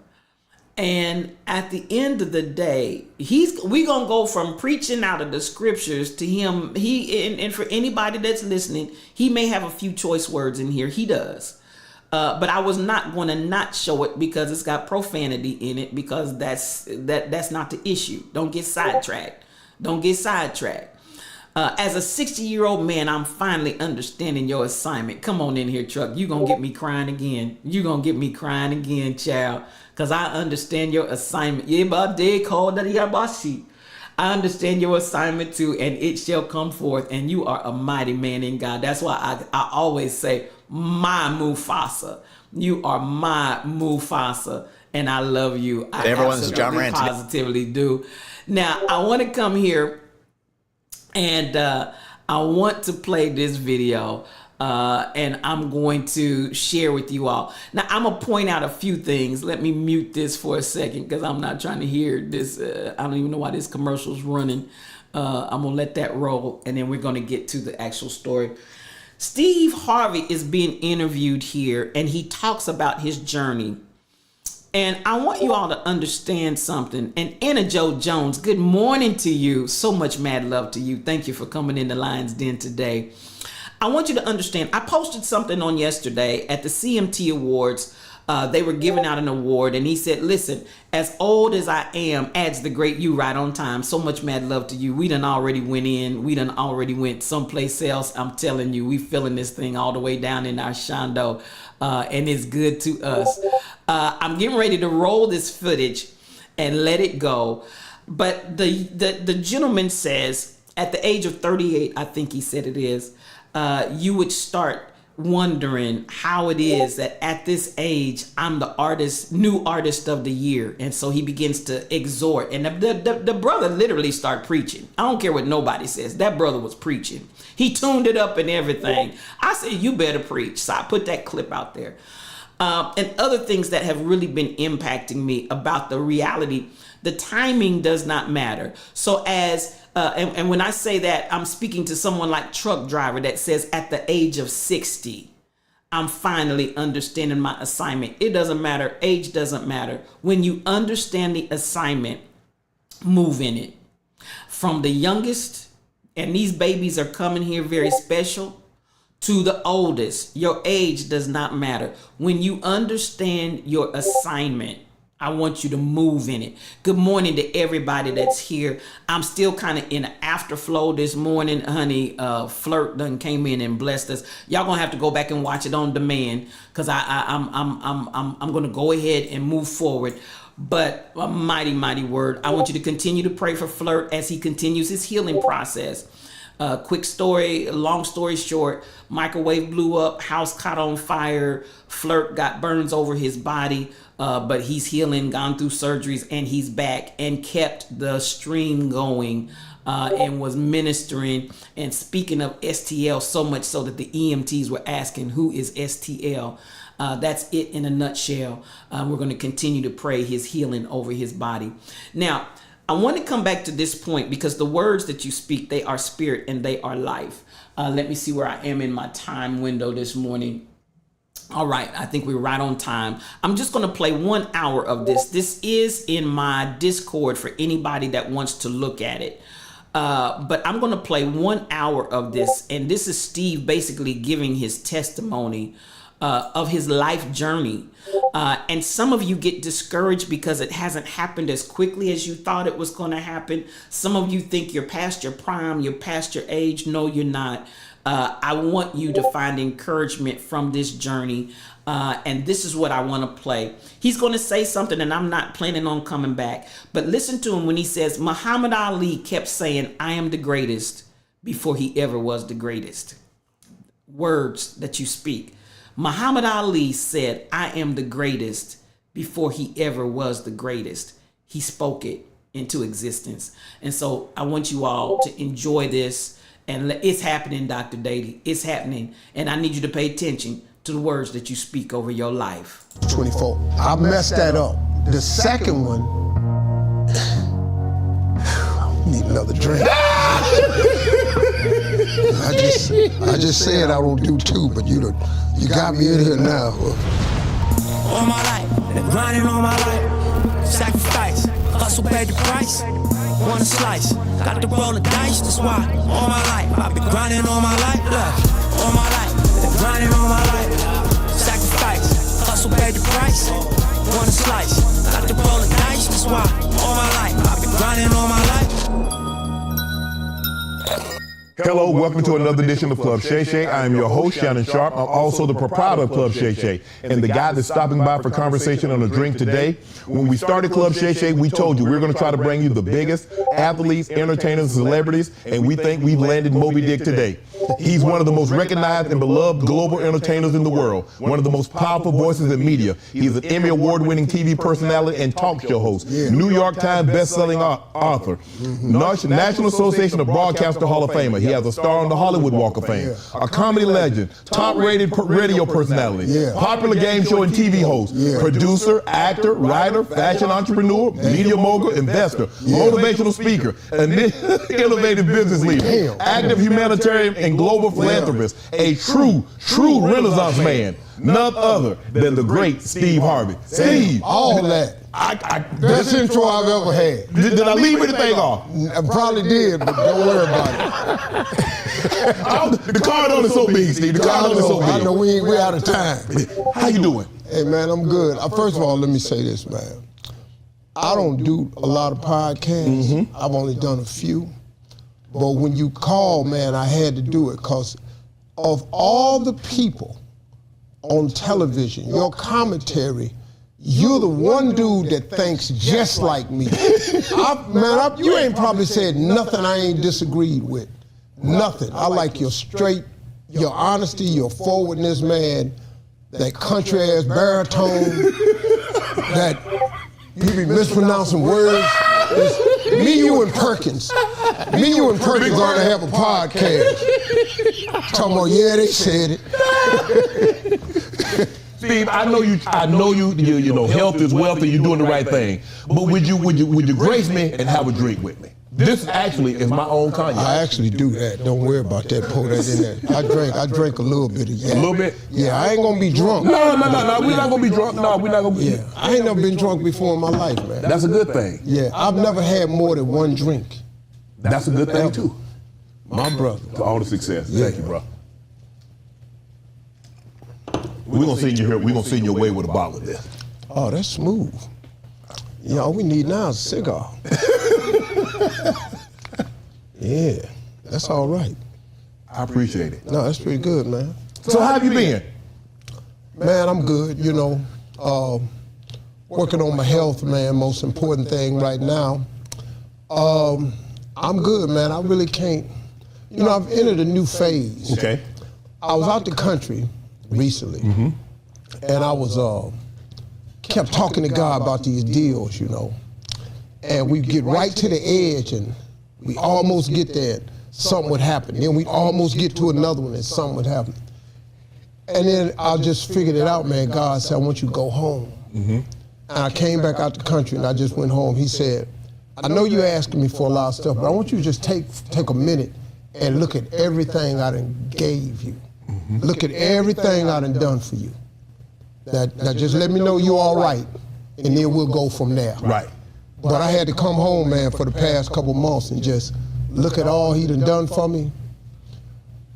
And at the end of the day, we're going to go from preaching out of the scriptures to him. And for anybody that's listening, he may have a few choice words in here. He does. But I was not going to not show it because it's got profanity in it, because that's not the issue. Don't get sidetracked. Don't get sidetracked. As a 60-year-old man, I'm finally understanding your assignment. Come on in here, Truck. You're going to get me crying again. You're going to get me crying again, child, because I understand your assignment. I understand your assignment too, and it shall come forth, and you are a mighty man in God. That's why I always say, my Mufasa. You are my Mufasa, and I love you. I Everyone's John Rand positively do. Now, I want to come here, and I want to play this video, and I'm going to share with you all. Now, I'm going to point out a few things. Let me mute this for a second because I'm not trying to hear this. I don't even know why this commercial's running. I'm going to let that roll, and then we're going to get to the actual story. Steve Harvey is being interviewed here, and he talks about his journey. And I want you all to understand something. And Anna Joe Jones, good morning to you. So much mad love to you. Thank you for coming in the Lion's Den today. I want you to understand, I posted something on yesterday at the CMT Awards. They were giving out an award, and he said, listen, as old as I am, adds the great you right on time. So much mad love to you. We done already went in. We done already went someplace else. I'm telling you, we feeling this thing all the way down in our shondo, and it's good to us. I'm getting ready to roll this footage and let it go. But the gentleman says, at the age of 38, I think he said it is, you would start wondering how it is that at this age I'm the new artist of the year. And so he begins to exhort, and the brother literally start preaching. I don't care what nobody says, that brother was preaching. He tuned it up and everything. I said, you better preach. So I put that clip out there. And other things that have really been impacting me about the reality, the timing does not matter. So as and when I say that, I'm speaking to someone like Truck Driver that says at the age of 60, I'm finally understanding my assignment. It doesn't matter. Age doesn't matter. When you understand the assignment, move in it. From the youngest, and these babies are coming here very special, to the oldest, your age does not matter. When you understand your assignment, I want you to move in it. Good morning to everybody that's here. I'm still kind of in an afterflow this morning, honey. Flirt done came in and blessed us. Y'all gonna have to go back and watch it on demand because I'm gonna go ahead and move forward. But a mighty word. I want you to continue to pray for Flirt as he continues his healing process. Quick story, long story short, microwave blew up, house caught on fire, Flirt got burns over his body, but he's healing, gone through surgeries, and he's back and kept the stream going and was ministering and speaking of STL so much so that the EMTs were asking, who is STL? That's it in a nutshell. We're going to continue to pray his healing over his body. Now, I want to come back to this point because the words that you speak, they are spirit and they are life. Let me see where I am in my time window this morning. All right, I think we're right on time. I'm just going to play 1 hour of this. This is in my Discord for anybody that wants to look at it. But I'm going to play 1 hour of this. And this is Steve basically giving his testimony of his life journey. And some of you get discouraged because it hasn't happened as quickly as you thought it was going to happen. Some of you think you're past your prime, you're past your age. No, you're not. I want you to find encouragement from this journey. And this is what I want to play. He's going to say something and I'm not planning on coming back. But listen to him when he says, Muhammad Ali kept saying, I am the greatest before he ever was the greatest. Words that you speak. Muhammad Ali said, I am the greatest before he ever was the greatest. He spoke it into existence. And so I want you all to enjoy this. And it's happening, Dr. Dady. It's happening. And I need you to pay attention to the words that you speak over your life. 24. I messed that up. The second one, I need another drink. I just said I don't do two, but you got me in here now. All my life, been grinding all my life. Sacrifice, hustle paid the price. Want a slice, got to roll the dice, that's why. All my life, I've been grinding all my life. Look, all my life, been grinding all my life. Sacrifice, hustle paid the price. Want a slice, got to roll the dice, that's why. All my life, I've been grinding all my life. Hello, welcome to another edition of Club Shay Shay. I am your host, Shannon Sharp. I'm also the proprietor of Club Shay Shay and the guy that's stopping by for conversation on a drink today. When we started Club Shay Shay, we told you we're going to try to bring you the biggest athletes, entertainers, celebrities, and we think we've landed Moby Dick today. He's one of the most recognized and beloved global entertainers in the world, one of the most powerful voices in media. He's an Emmy Award-winning TV personality and talk show host, New York Times best-selling author, National Association of Broadcaster Hall of Famer. He has a star on the Hollywood Walk of Fame, a comedy legend, top-rated radio personality, popular game show and TV host, producer, actor, writer, fashion entrepreneur, media mogul, investor, motivational speaker, an innovative business leader, active humanitarian and global philanthropist, a true Renaissance man, none other than the great Steve Harvey. Steve, all that. Best intro I've ever had. Did I leave anything off? I probably did, but don't worry about it. The card on is so big, Steve. The card on is so big. I know we out of time. How you doing? Hey, man, I'm good. First of all, let me say this, man. I don't do a lot of podcasts. I've only done a few. But when you called, man, I had to do it because of all the people on television, your commentary, you're the one dude that thinks just like me. You ain't probably said nothing I ain't disagreed with. Nothing. I like your your honesty, your forwardness, man, that country-ass baritone, that you be mispronouncing words. Me, you, and Perkins. Me, you, and Perkins ought to have a podcast. Talking about, yeah, they said it. Steve, I know you. Health is wealth, and you're doing the right thing. But would you grace me and have a drink with me? This actually is my own cognac. I actually do that. Don't worry about that. Pour that in there. I drink a little bit of that. A little bit? Yeah, I ain't gonna be drunk. No. We're not gonna be drunk. No, we're not gonna be. Yeah, I ain't never been drunk before in my life, man. That's a good thing. Yeah, I've never had more than one drink. That's a good thing too. My brother. To all the success. Yeah. Thank you, bro. We're gonna send you here. We're gonna send you away with a bottle of this. Oh, that's smooth. You know, all we need now is a cigar. Yeah, that's all right. I appreciate it. No, that's pretty good, man. So how have you been? Man, I'm good, you know. Working on my health, man, most important thing right now. I'm good, man. I really can't. You know, I've entered a new phase. Okay. I was out the country recently, and I was kept talking to God about these deals, you know. And we get right to the edge, and we almost get there, and something would happen. Then we almost get to another one, and something would happen. And then I just figured it out, man. God said, I want you to go home. And I came back out the country, and I just went home. He said, I know you're asking me for a lot of stuff, but I want you to just take a minute and look at everything I done gave you. Look at everything I done done for you. Now just let me know you're all right, and then we'll go from there. Right. But I had to come home, man, for the past couple months and just look at all he done for me.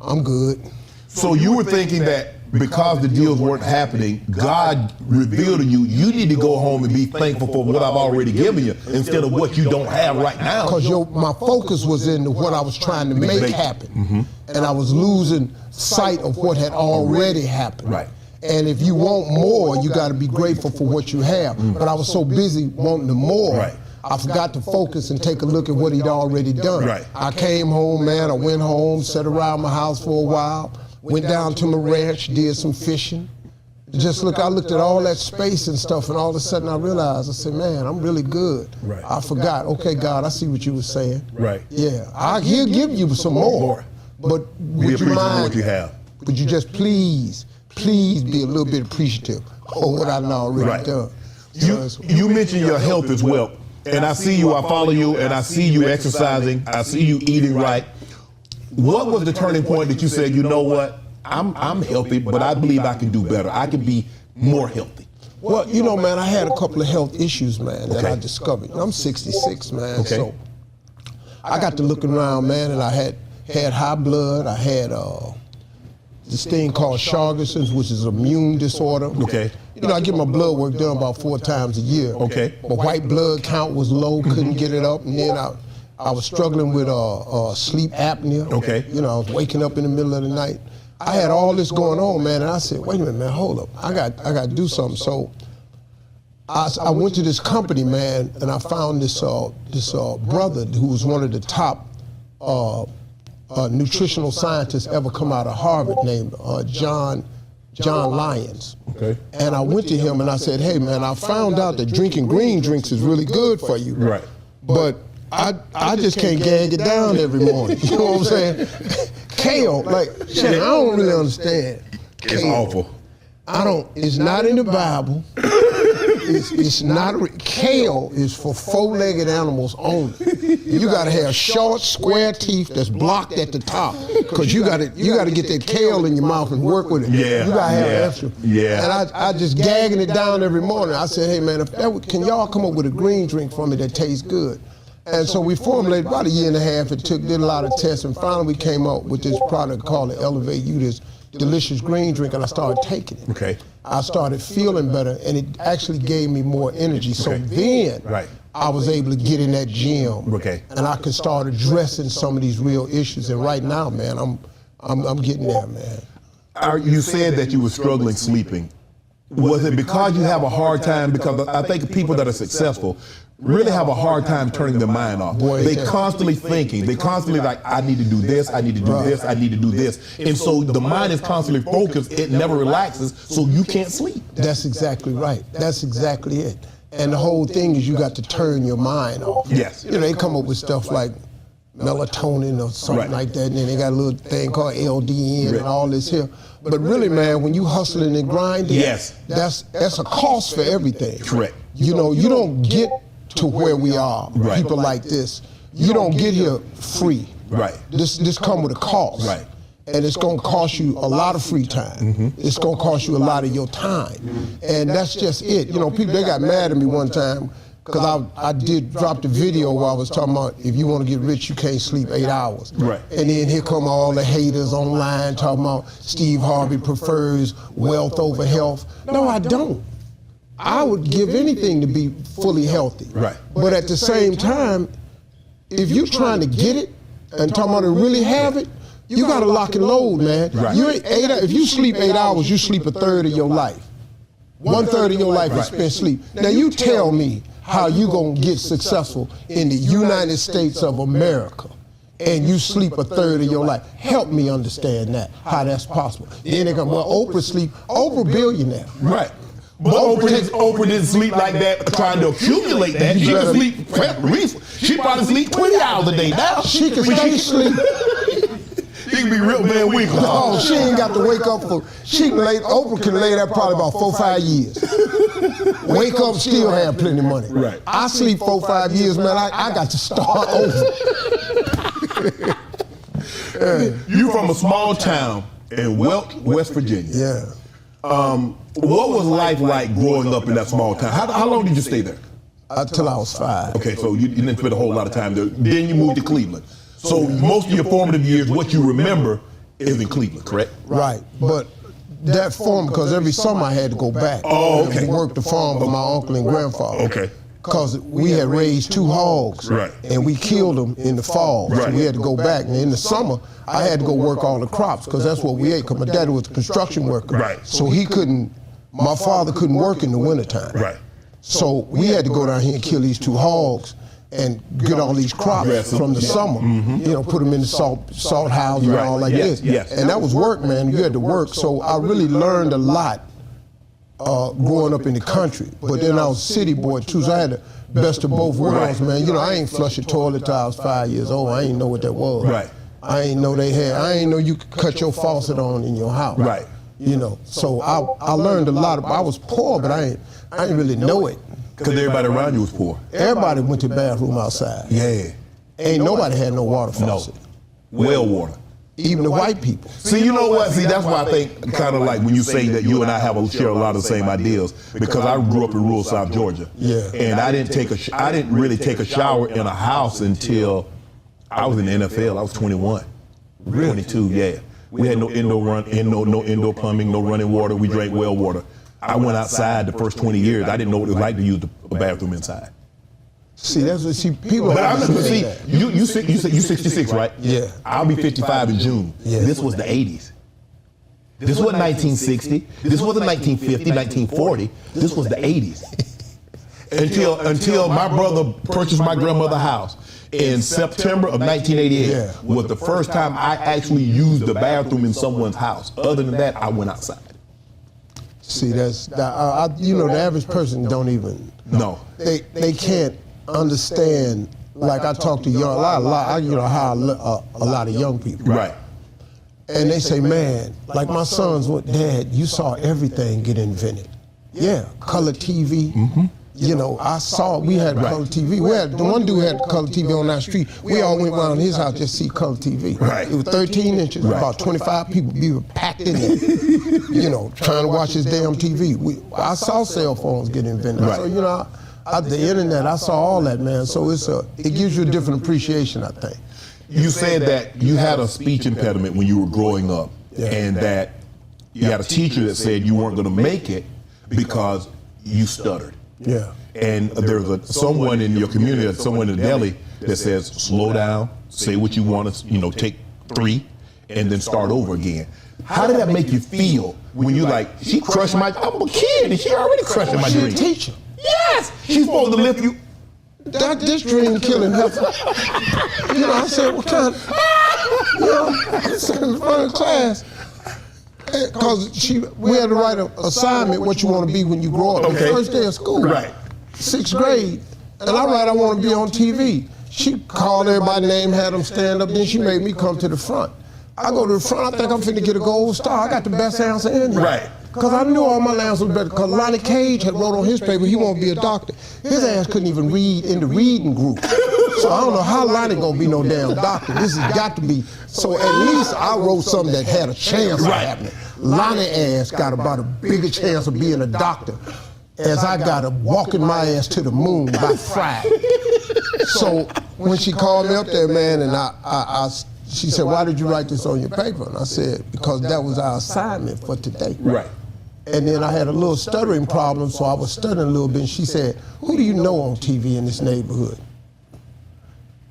I'm good. So you were thinking that because the deals weren't happening, God revealed to you, you need to go home and be thankful for what I've already given you instead of what you don't have right now. Because my focus was in what I was trying to make happen. And I was losing sight of what had already happened. Right. And if you want more, you got to be grateful for what you have. But I was so busy wanting the more, Right. I forgot to focus and take a look at what he'd already done. Right. I came home, man. I went home, sat around my house for a while, went down to my ranch, did some fishing. I looked at all that space and stuff, and all of a sudden I realized, I said, man, I'm really good. Right. I forgot. Okay, God, I see what you were saying. Right. Yeah, he'll give you some more. But Be would you appreciative of mind? what you have. Would you just please be a little bit appreciative of what I've already Right. done? You mentioned your health as well. And I see you, I follow you, and I see you exercising, I see you eating right. What was the turning point that you said, you know what, I'm healthy, but I believe I can do better. I can be more healthy. Well, you know, man, I had a couple of health issues, man, that Okay. I discovered. I'm 66, man, Okay. so I got to looking around, man, and I had high blood. I had this thing called Sjogren's, which is an immune disorder. Okay. You know, I get my blood work done about 4 times a year. Okay. My white blood count was low, couldn't get it up, and then I was struggling with sleep apnea. Okay. You know, I was waking up in the middle of the night. I had all this going on, man, and I said, wait a minute, man, hold up. I got to do something. So I went to this company, man, and I found this brother who was one of the top nutritional scientists ever come out of Harvard, named John Lyons. Okay. And I went to him and I said, hey, man, I found out that drinking green drinks is really good for you. Right. But I just can't gag it down every morning. You know what I'm saying? Kale, like, shit, I don't really understand. It's Kale. awful. It's not in the Bible. It's not, kale is for 4-legged animals only. You gotta have short, square teeth that's blocked at the top. Cause you gotta get that kale in your mouth and work with it. Yeah, You gotta have yeah, extra. yeah. And I just gagging it down every morning. I said, hey man, can y'all come up with a green drink for me that tastes good? And so we formulated about a year and a half. It did a lot of tests, and finally we came up with this product called the Elevate You, this delicious green drink, and I started taking it. Okay. I started feeling better, and it actually gave me more energy. So Okay. then Right. I was able to get in that gym, Okay. and I could start addressing some of these real issues. And right now, man, I'm getting there, man. You said that you were struggling sleeping. Was it because you have a hard time? Because I think people that are successful really have a hard time turning their mind off. Boy, They yeah. constantly thinking. They constantly like, I need to do this, I need to do Right. this, I need to do this. And so the mind is constantly focused. It never relaxes, so you can't sleep. That's exactly right. That's exactly it. And the whole thing is you got to turn your mind off. Yes. You know, they come up with stuff like melatonin or something Right. like that, and then they got a little thing called LDN Right. and all this here. But really, man, when you hustling and grinding, Yes. that's a cost for everything. Correct. You know, you don't get to where we are, Right. people like this. You don't get here free. Right. This come with a cost. Right. And it's gonna cost you a lot of free time. It's gonna cost you a lot of your time. And that's just it. You know, people, they got mad at me one time because I did drop the video where I was talking about if you want to get rich, you can't sleep 8 hours. Right. And then here come all the haters online talking about Steve Harvey prefers wealth over health. No, I don't. I would give anything to be fully healthy. Right. But at the same time, if you're trying to get it and talking about to really have it, you got to lock and load, man. Right. You ain't if you sleep 8 hours, you sleep a third of your life. 1/3 of your life is spent sleep. Now you tell me how you gonna get successful in the United States of America and you sleep a third of your life. Help me understand that, how that's possible. Then they come, well, Oprah sleep, Oprah billionaire. Right. But Oprah didn't sleep like that trying to accumulate that. She could sleep, she probably sleep 20 hours a day now. She can stay asleep. She can be real Van Winkle. Oh, she ain't got to wake up for, Oprah can lay there probably about 4-5 years. Wake up, still have plenty of money. Right. I sleep 4-5 years, man, I got to start over. You from a small town in West Virginia. Yeah. What was life like growing up in that small town? How long did you stay there? Until I was 5. Okay, so you didn't spend a whole lot of time there. Then you moved to Cleveland. So most of your formative years, what you remember is in Cleveland, correct? Right, but that farm, because every summer I had to go back. Oh, okay. And work the farm with my uncle and grandfather. Okay. Because we had raised 2 hogs, Right. and we killed them in the fall, Right. so we had to go back. And in the summer, I had to go work all the crops, because that's what we ate, because my daddy was a construction worker. Right. So my father couldn't work in the wintertime. Right. So we had to go down here and kill these 2 hogs and get all these crops from the summer, put them in the salt house and all like this. Yes. And that was work, man. You had to work. So I really learned a lot growing up in the country. But then I was a city boy too, so I had the best of both worlds, man. I ain't flush a toilet till I was 5 years old. I ain't know what that was. Right. I ain't know you could cut your faucet on in your house. Right. So I learned a lot. I was poor, but I didn't really know it. Because everybody around you was poor. Everybody went to the bathroom outside. Yeah. Ain't nobody had no water faucet. Well water. Even the white people. See, you know what? See, that's why I think kind of like when you say that you and I share a lot of the same ideas, because I grew up in rural South Georgia. Yeah. And I didn't really take a shower in a house until I was in the NFL. I was 21. Really? 22, yeah. We had no indoor plumbing, no running water. We drank well water. I went outside the first 20 years. I didn't know what it was like to use the bathroom inside. See, people. But I'm not see. You 66, right? Yeah. I'll be 55 in June. Yeah. This was the 80s. This wasn't 1960. This wasn't 1950, 1940. This was the 80s. Until my brother purchased my grandmother's house in September of 1988 was the first time I actually used the bathroom in someone's house. Other than that, I went outside. See, the average person don't even. No. They can't understand. Like I talk to a lot of young people. Right. And they say, man, like my sons, Dad, you saw everything get invented. Yeah, color TV. Mm-hmm. We had color TV. The one dude had color TV on our street. We all went around his house just to see color TV. Right. It was 13 inches, about 25 people. We were packed in there, trying to watch his damn TV. I saw cell phones get invented. Right. So, the internet, I saw all that, man. So it gives you a different appreciation, I think. You said that you had a speech impediment when you were growing up, and that you had a teacher that said you weren't going to make it because you stuttered. Yeah. And there's someone in your community, someone in the deli that says, slow down, say what you want to, take 3, and then start over again. How did that make you feel when you she crushed I'm a kid, and she already crushing my dream. She's a teacher. Yes! She's supposed to lift you. This dream killing her. I said, what kind of, I said in front of class, because we had to write an assignment, what you want to be when you grow up. Okay. The first day of school. Right. 6th grade. And I want to be on TV. She called everybody's name, had them stand up, then she made me come to the front. I go to the front, I think I'm finna get a gold star. I got the best answer in here. Right. Because I knew all my answers was better. Because Lonnie Cage had wrote on his paper he wanted to be a doctor. His ass couldn't even read in the reading group. So I don't know how Lonnie gonna be no damn doctor. This has got to be. So at least I wrote something that had a chance of happening. Lonnie ass got about a bigger chance of being a doctor as I got to walking my ass to the moon by Friday. So when she called me up there, man, and she said, why did you write this on your paper? And I said, because that was our assignment for today. Right. And then I had a little stuttering problem, so I was stuttering a little bit. And she said, "Who do you know on TV in this neighborhood?"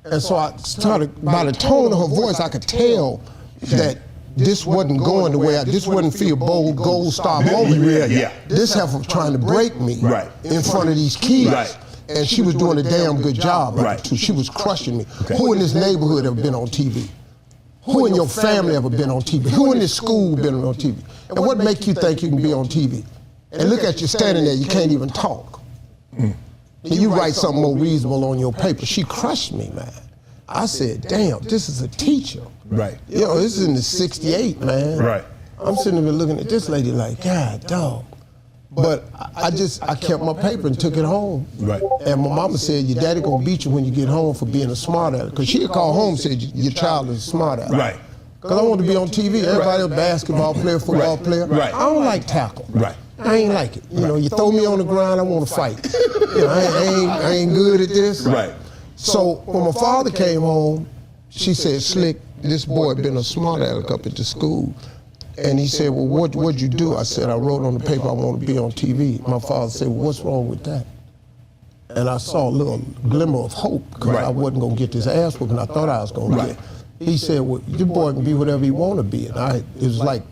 And so I started, by the tone of her voice, I could tell that this wasn't going the way this wasn't feel bold gold star moment. Yeah. This heifer was trying to break me in front of these kids. Right. And she was doing a damn good job. Right. Too. She was crushing me. Who in this neighborhood ever been on TV? Who in your family ever been on TV? Who in this school been on TV? And what make you think you can be on TV? And look at you standing there, you can't even talk. And you write something more reasonable on your paper. She crushed me, man. I said, damn, this is a teacher. Right. You know, this is in the 68, man. Right. I'm sitting there looking at this lady like, God, dog. But I kept my paper and took it home. Right. And my mama said, your daddy gonna beat you when you get home for being a smart aleck. Because she'd call home and said, your child is a smart aleck. Right. Because I wanted to be on TV. Everybody else, basketball player, football player. Right. I don't like tackle. Right. I ain't like it. You know, you throw me on the ground, I want to fight. You know, I ain't good at this. Right. So when my father came home, she said, Slick, this boy been a smart aleck up at the school. And he said, well, what'd you do? I said, I wrote on the paper I want to be on TV. My father said, well, what's wrong with that? And I saw a little glimmer of hope because I wasn't going to get this ass whooping I thought I was going to get. He said, well, your boy can be whatever he want to be. And it was like,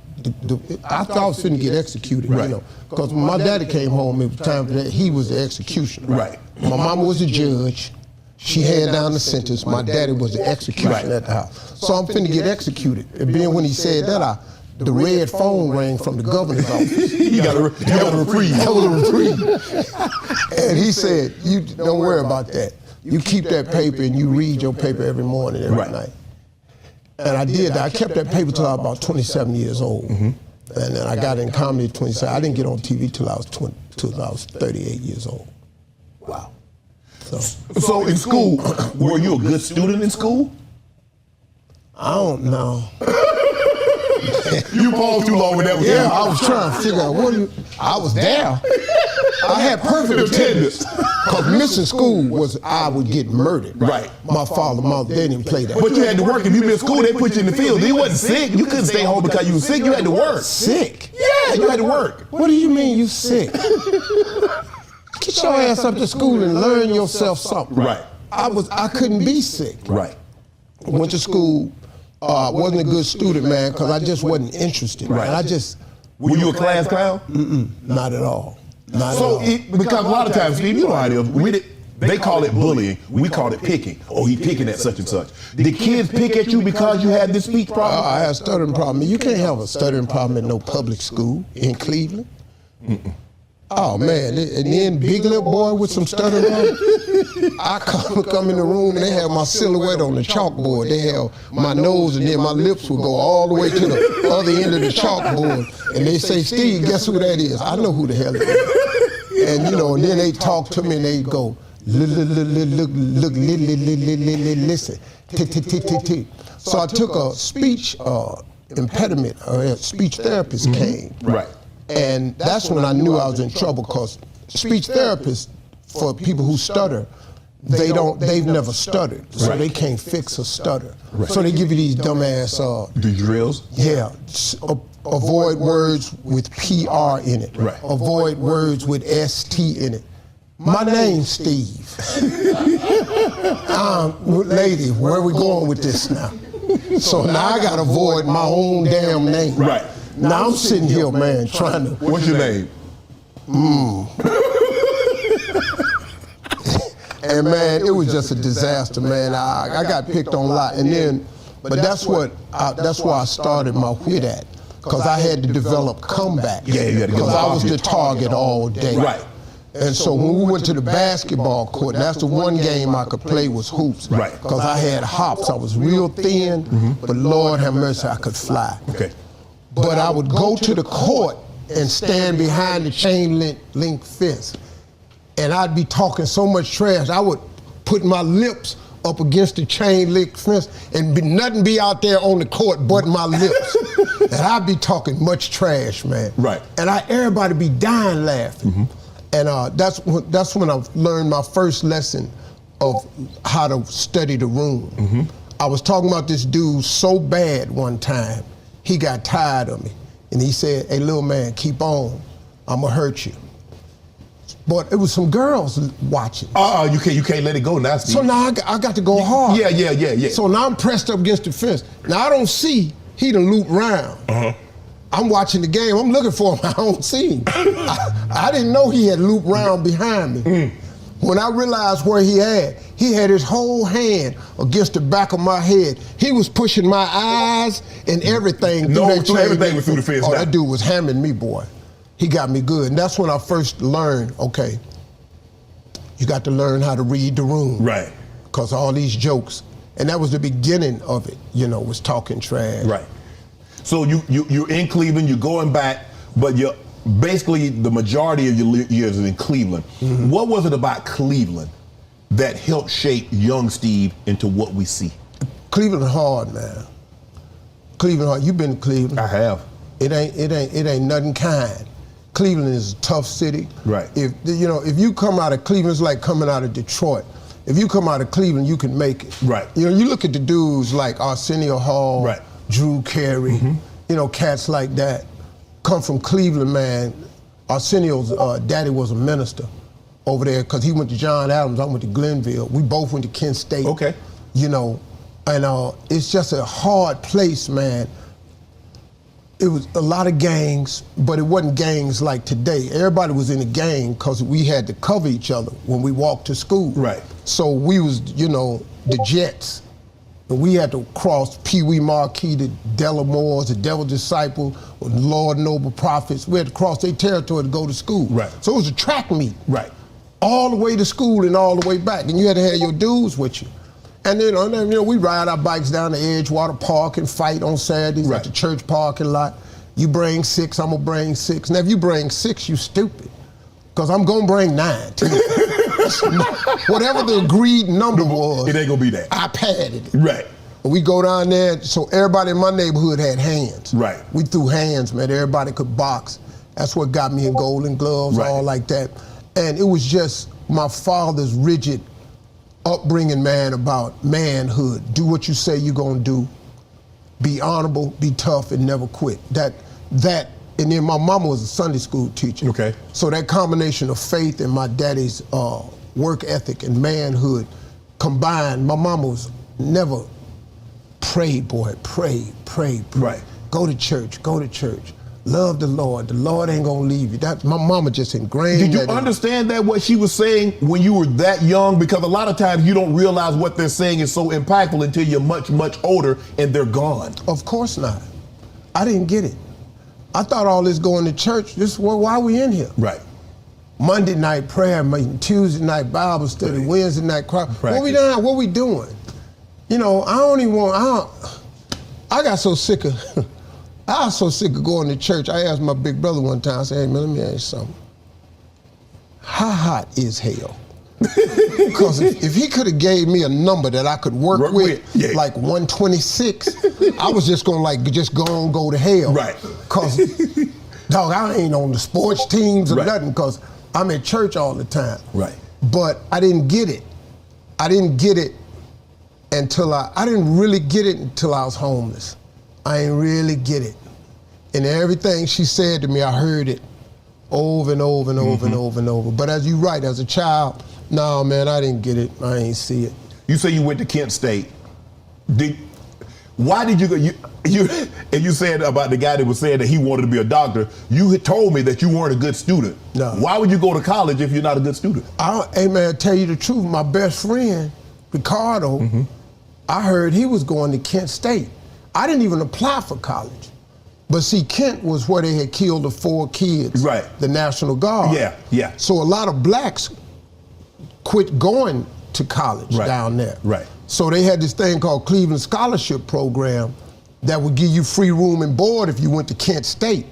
I thought I was finna get executed, you know. Because when my daddy came home, it was time for that. He was the executioner. Right. My mama was a judge. She handed down the sentence. My daddy was the executioner at the house. So I'm finna get executed. And being when he said that, the red phone rang from the governor's office. You got a reprieve. That was a reprieve. And he said, you don't worry about that. You keep that paper and you read your paper every morning, every night. And I did that. I kept that paper till I was about 27 years old. And then I got in comedy at 27. I didn't get on TV till I was 38 years old. Wow. So in school, were you a good student in school? I don't know. You paused too long with that. Yeah, I was trying to figure out I was there. I had perfect attendance. Because missing school was I would get murdered. Right. My father, mother, they didn't play that. But you had to work. If you missed school, they put you in the field. You wasn't sick. You couldn't stay home because you were sick. You had to work. Sick? Yeah, you had to work. What do you mean you sick? Get your ass up to school and learn yourself something. Right. I couldn't be sick. Right. Went to school, wasn't a good student, man, because I just wasn't interested. Right. And Were you a class clown? Not at all. Not at all. Because a lot of times, Steve, you know how it is. They call it bullying. We call it picking. Oh, he picking at such and such. Did kids pick at you because you had this speech problem? I had a stuttering problem. You can't have a stuttering problem at no public school in Cleveland. Oh, man. And then big little boy with some stuttering problem. I come in the room and they have my silhouette on the chalkboard. They have my nose and then my lips would go all the way to the other end of the chalkboard. And they say, Steve, guess who that is? I know who the hell it is. And, you know, and then they talk to me and they go, look, listen, tick. So I took a speech impediment, a speech therapist came. Right. And that's when I knew I was in trouble because speech therapists, for people who stutter, they've never stuttered, so they can't fix a stutter. Right. So they give you these dumbass the drills. Yeah, avoid words with PR in it. Right. Avoid words with ST in it. My name's Steve. Lady, where are we going with this now? So now I gotta avoid my own damn name. Right. Now I'm sitting here, man, trying to. What's your name? And man, it was just a disaster, man. I got picked on a lot, and then, but that's why I started my wit at, because I had to develop comeback. Yeah, you had to because I was the target all day. Right. And so when we went to the basketball court, that's the one game I could play was hoops. Right. Because I had hops. I was real thin, but Lord have mercy, I could fly. Okay. But I would go to the court and stand behind the chain link fence. And I'd be talking so much trash, I would put my lips up against the chain link fence and nothing be out there on the court but my lips. And I'd be talking much trash, man. Right. And everybody be dying laughing. And that's when I learned my first lesson of how to study the room. I was talking about this dude so bad one time, he got tired of me. And he said, hey, little man, keep on. I'm gonna hurt you. But it was some girls watching. You can't let it go now, Steve. So now I got to go hard. Yeah. So now I'm pressed up against the fence. Now I don't see he done loop round. I'm watching the game. I'm looking for him. I don't see him. I didn't know he had looped round behind me. When I realized where he had his whole hand against the back of my head. He was pushing my eyes and everything. Everything was through the fence. Oh, that dude was hammering me, boy. He got me good. And that's when I first learned, okay, you got to learn how to read the room. Right. Because all these jokes. And that was the beginning of it, was talking trash. Right. So you're in Cleveland, you're going back, but you're basically the majority of your years is in Cleveland. What was it about Cleveland that helped shape young Steve into what we see? Cleveland hard, man. Cleveland hard. You've been to Cleveland. I have. It ain't nothing kind. Cleveland is a tough city. Right. If you come out of Cleveland, it's like coming out of Detroit. If you come out of Cleveland, you can make it. Right. You look at the dudes like Arsenio Hall, right. Drew Carey, cats like that come from Cleveland, man. Arsenio's daddy was a minister over there because he went to John Adams, I went to Glenville. We both went to Kent State. Okay. And it's just a hard place, man. It was a lot of gangs, but it wasn't gangs like today. Everybody was in a gang because we had to cover each other when we walked to school. Right. So we was, the Jets. And we had to cross Pee Wee Marquis, the Delamore's, the Devil Disciples, Lord Noble Prophets. We had to cross their territory to go to school. Right. So it was a track meet. Right. All the way to school and all the way back. And you had to have your dudes with you. And then, we ride our bikes down to Edgewater Park and fight on Saturdays at the church parking lot. You bring 6, I'm gonna bring 6. Now if you bring 6, you stupid. Because I'm gonna bring 9 too. Whatever the agreed number was, it ain't gonna be that. I padded it. Right. We go down there, so everybody in my neighborhood had hands. Right. We threw hands, man. Everybody could box. That's what got me in Golden Gloves, all like that. And it was just my father's rigid upbringing, man, about manhood. Do what you say you're gonna do. Be honorable, be tough, and never quit. And then my mama was a Sunday school teacher. Okay. So that combination of faith and my daddy's work ethic and manhood combined, my mama was never prayed, boy, pray. Right. Go to church. Love the Lord. The Lord ain't gonna leave you. That my mama just ingrained. Did you that understand that what she was saying when you were that young? Because a lot of times you don't realize what they're saying is so impactful until you're much, much older and they're gone. Of course not. I didn't get it. I thought all this going to church, why are we in here? Right. Monday night prayer meeting, Tuesday night Bible study, Wednesday night choir. What we doing? What we doing? I got so sick of, I was so sick of going to church. I asked my big brother one time, I said, hey man, let me ask you something. How hot is hell? Because if he could have gave me a number that I could work with, like 126, I was just gonna go to hell. Right. Cause dog, I ain't on the sports teams or nothing, cause I'm at church all the time. Right. But I didn't get it. I didn't really get it until I was homeless. I didn't really get it. And everything she said to me, I heard it over and over and over and over and over. But as you right, as a child, no, man, I didn't get it. I ain't see it. You say you went to Kent State. Why did you go? And you said about the guy that was saying that he wanted to be a doctor. You had told me that you weren't a good student. No. Why would you go to college if you're not a good student? Hey man, tell you the truth, my best friend, Ricardo, I heard he was going to Kent State. I didn't even apply for college. But see, Kent was where they had killed the 4 kids. Right. The National Guard. Yeah. So a lot of blacks quit going to college down there. Right. So they had this thing called Cleveland Scholarship Program that would give you free room and board if you went to Kent State.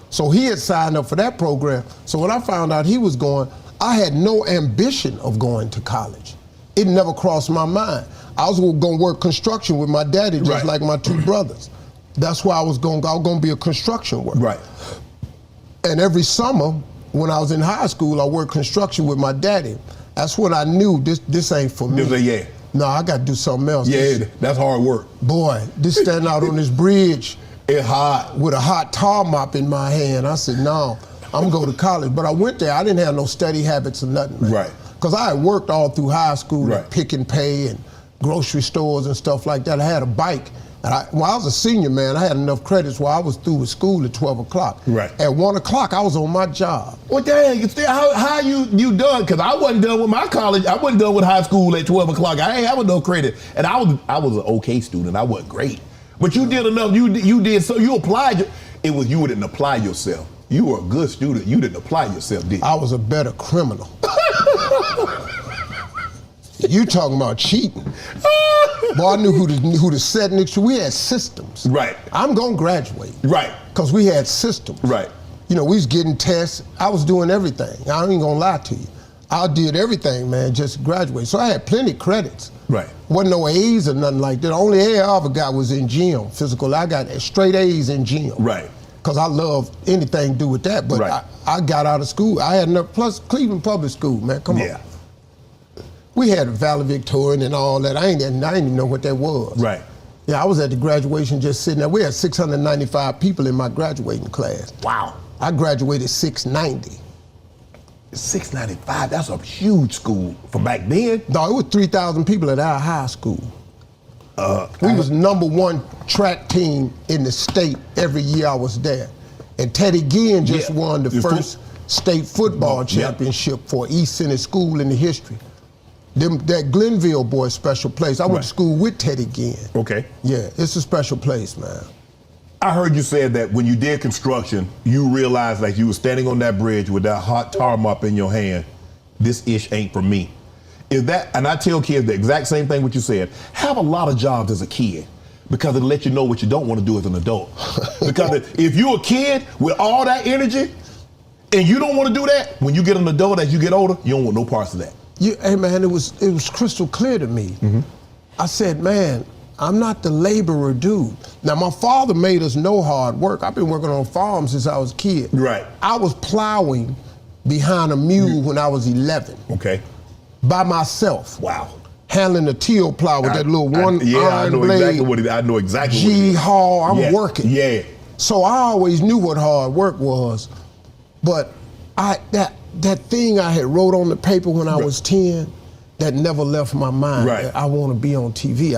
So he had signed up for that program. So when I found out he was going, I had no ambition of going to college. It never crossed my mind. I was going to work construction with my daddy, just like my 2 brothers. That's why I was going to be a construction worker. Right. And every summer, when I was in high school, I worked construction with my daddy. That's when I knew this ain't for me. No, I got to do something else. That's hard work. Boy, this standing out on this bridge. It's hot. With a hot tar mop in my hand. I said, no. I'm gonna go to college. But I went there, I didn't have no study habits or nothing, man. Right. Because I had worked all through high school Right. at Pick and Pay and grocery stores and stuff like that. I had a bike. And when I was a senior, man, I had enough credits where I was through with school at 12 o'clock. Right. At 1 o'clock, I was on my job. Well, dang, how you done? Because I wasn't done with my college. I wasn't done with high school at 12 o'clock. I ain't having no credit. And I was an okay student. I wasn't great. But you did enough. You did so. You applied. It was you didn't apply yourself. You were a good student. You didn't apply yourself, did you? I was a better criminal. You talking about cheating. Boy, I knew who to set next to. We had systems. Right. I'm going to graduate. Right. Because we had systems. Right. You know, we was getting tests. I was doing everything. I ain't going to lie to you. I did everything, man, just to graduate. So I had plenty of credits. Right. Wasn't no A's or nothing like that. The only A I ever got was in gym, physical. I got straight A's in gym. Right. Because I love anything to do with that. But Right. I got out of school. I had enough, plus Cleveland Public School, man, come Yeah. on. We had a valedictorian and all that. I didn't even know what that was. Right. Yeah, I was at the graduation just sitting there. We had 695 people in my graduating class. Wow. I graduated 690. 695. That's a huge school for back then. No, it was 3,000 people at our high school. We was #1 track team in the state every year I was there. And Teddy Ginn just Yeah. won the The first state football Yeah. championship for East Senate School in the history. That Glenville boy, special place. I went Right. to school with Teddy Ginn. Okay. Yeah, it's a special place, man. I heard you said that when you did construction, you realized like you were standing on that bridge with that hot tar mop in your hand. This ish ain't for me. Is that? And I tell kids the exact same thing what you said. Have a lot of jobs as a kid because it'll let you know what you don't want to do as an adult. Because if you're a kid with all that energy and you don't want to do that, when you get an adult as you get older, you don't want no parts of that. Hey man, it was crystal clear to me. I said, man, I'm not the laborer dude. Now my father made us know hard work. I've been working on farms since I was a kid. Right. I was plowing behind a mule when I was 11 Okay. by myself. Wow. Handling a till plow with that little one I iron know blade. exactly what it is. I know exactly what it G is. haul, I'm Yeah. working. Yeah. So I always knew what hard work was, but that thing I had wrote on the paper when I was 10, that never left my mind. Right. That I want to be on TV.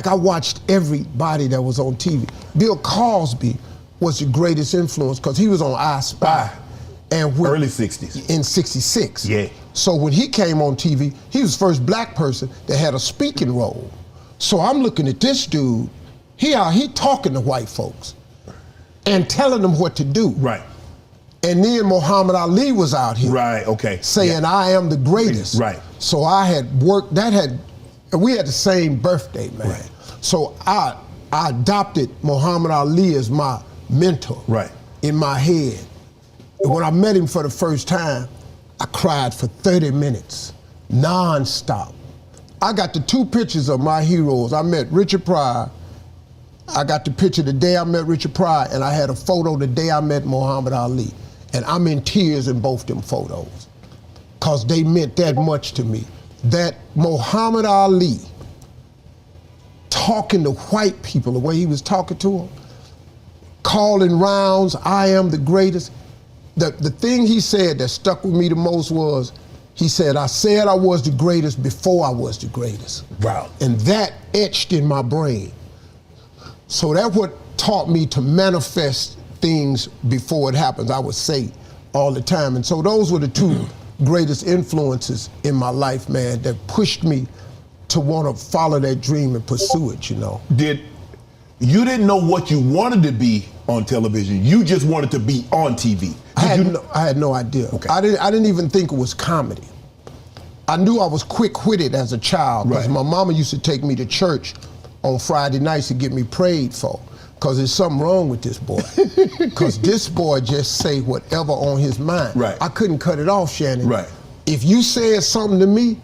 I watched everybody that was on TV. Bill Cosby was the greatest influence because he was on I Spy. And Early 60s. in 66. Yeah. So when he came on TV, he was the first black person that had a speaking role. So I'm looking at this dude, he talking to white folks and telling them what to do. Right. And then Muhammad Ali was out here Right. Okay. saying, Yeah. I am the greatest. Right. So I had worked, we had the same birthday, man. Right. So I adopted Muhammad Ali as my mentor Right. in my head. And when I met him for the first time, I cried for 30 minutes, non-stop. I got the 2 pictures of my heroes. I met Richard Pryor. I got the picture the day I met Richard Pryor, and I had a photo the day I met Muhammad Ali. And I'm in tears in both them photos, because they meant that much to me. That Muhammad Ali talking to white people the way he was talking to them, calling rounds, I am the greatest. The thing he said that stuck with me the most was, he said, I said I was the greatest before I was the greatest. Wow. And that etched in my brain. So that's what taught me to manifest things before it happens, I would say all the time. And so those were the 2 greatest influences in my life, man, that pushed me to want to follow that dream and pursue it, you know. You didn't know what you wanted to be on television. You just wanted to be on TV. I had no idea. Okay. I didn't even think it was comedy. I knew I was quick-witted as a child because Right. my mama used to take me to church on Friday nights to get me prayed for, because there's something wrong with this boy. Because this boy just say whatever on his mind. Right. I couldn't cut it off, Shannon. Right. If you said something to me,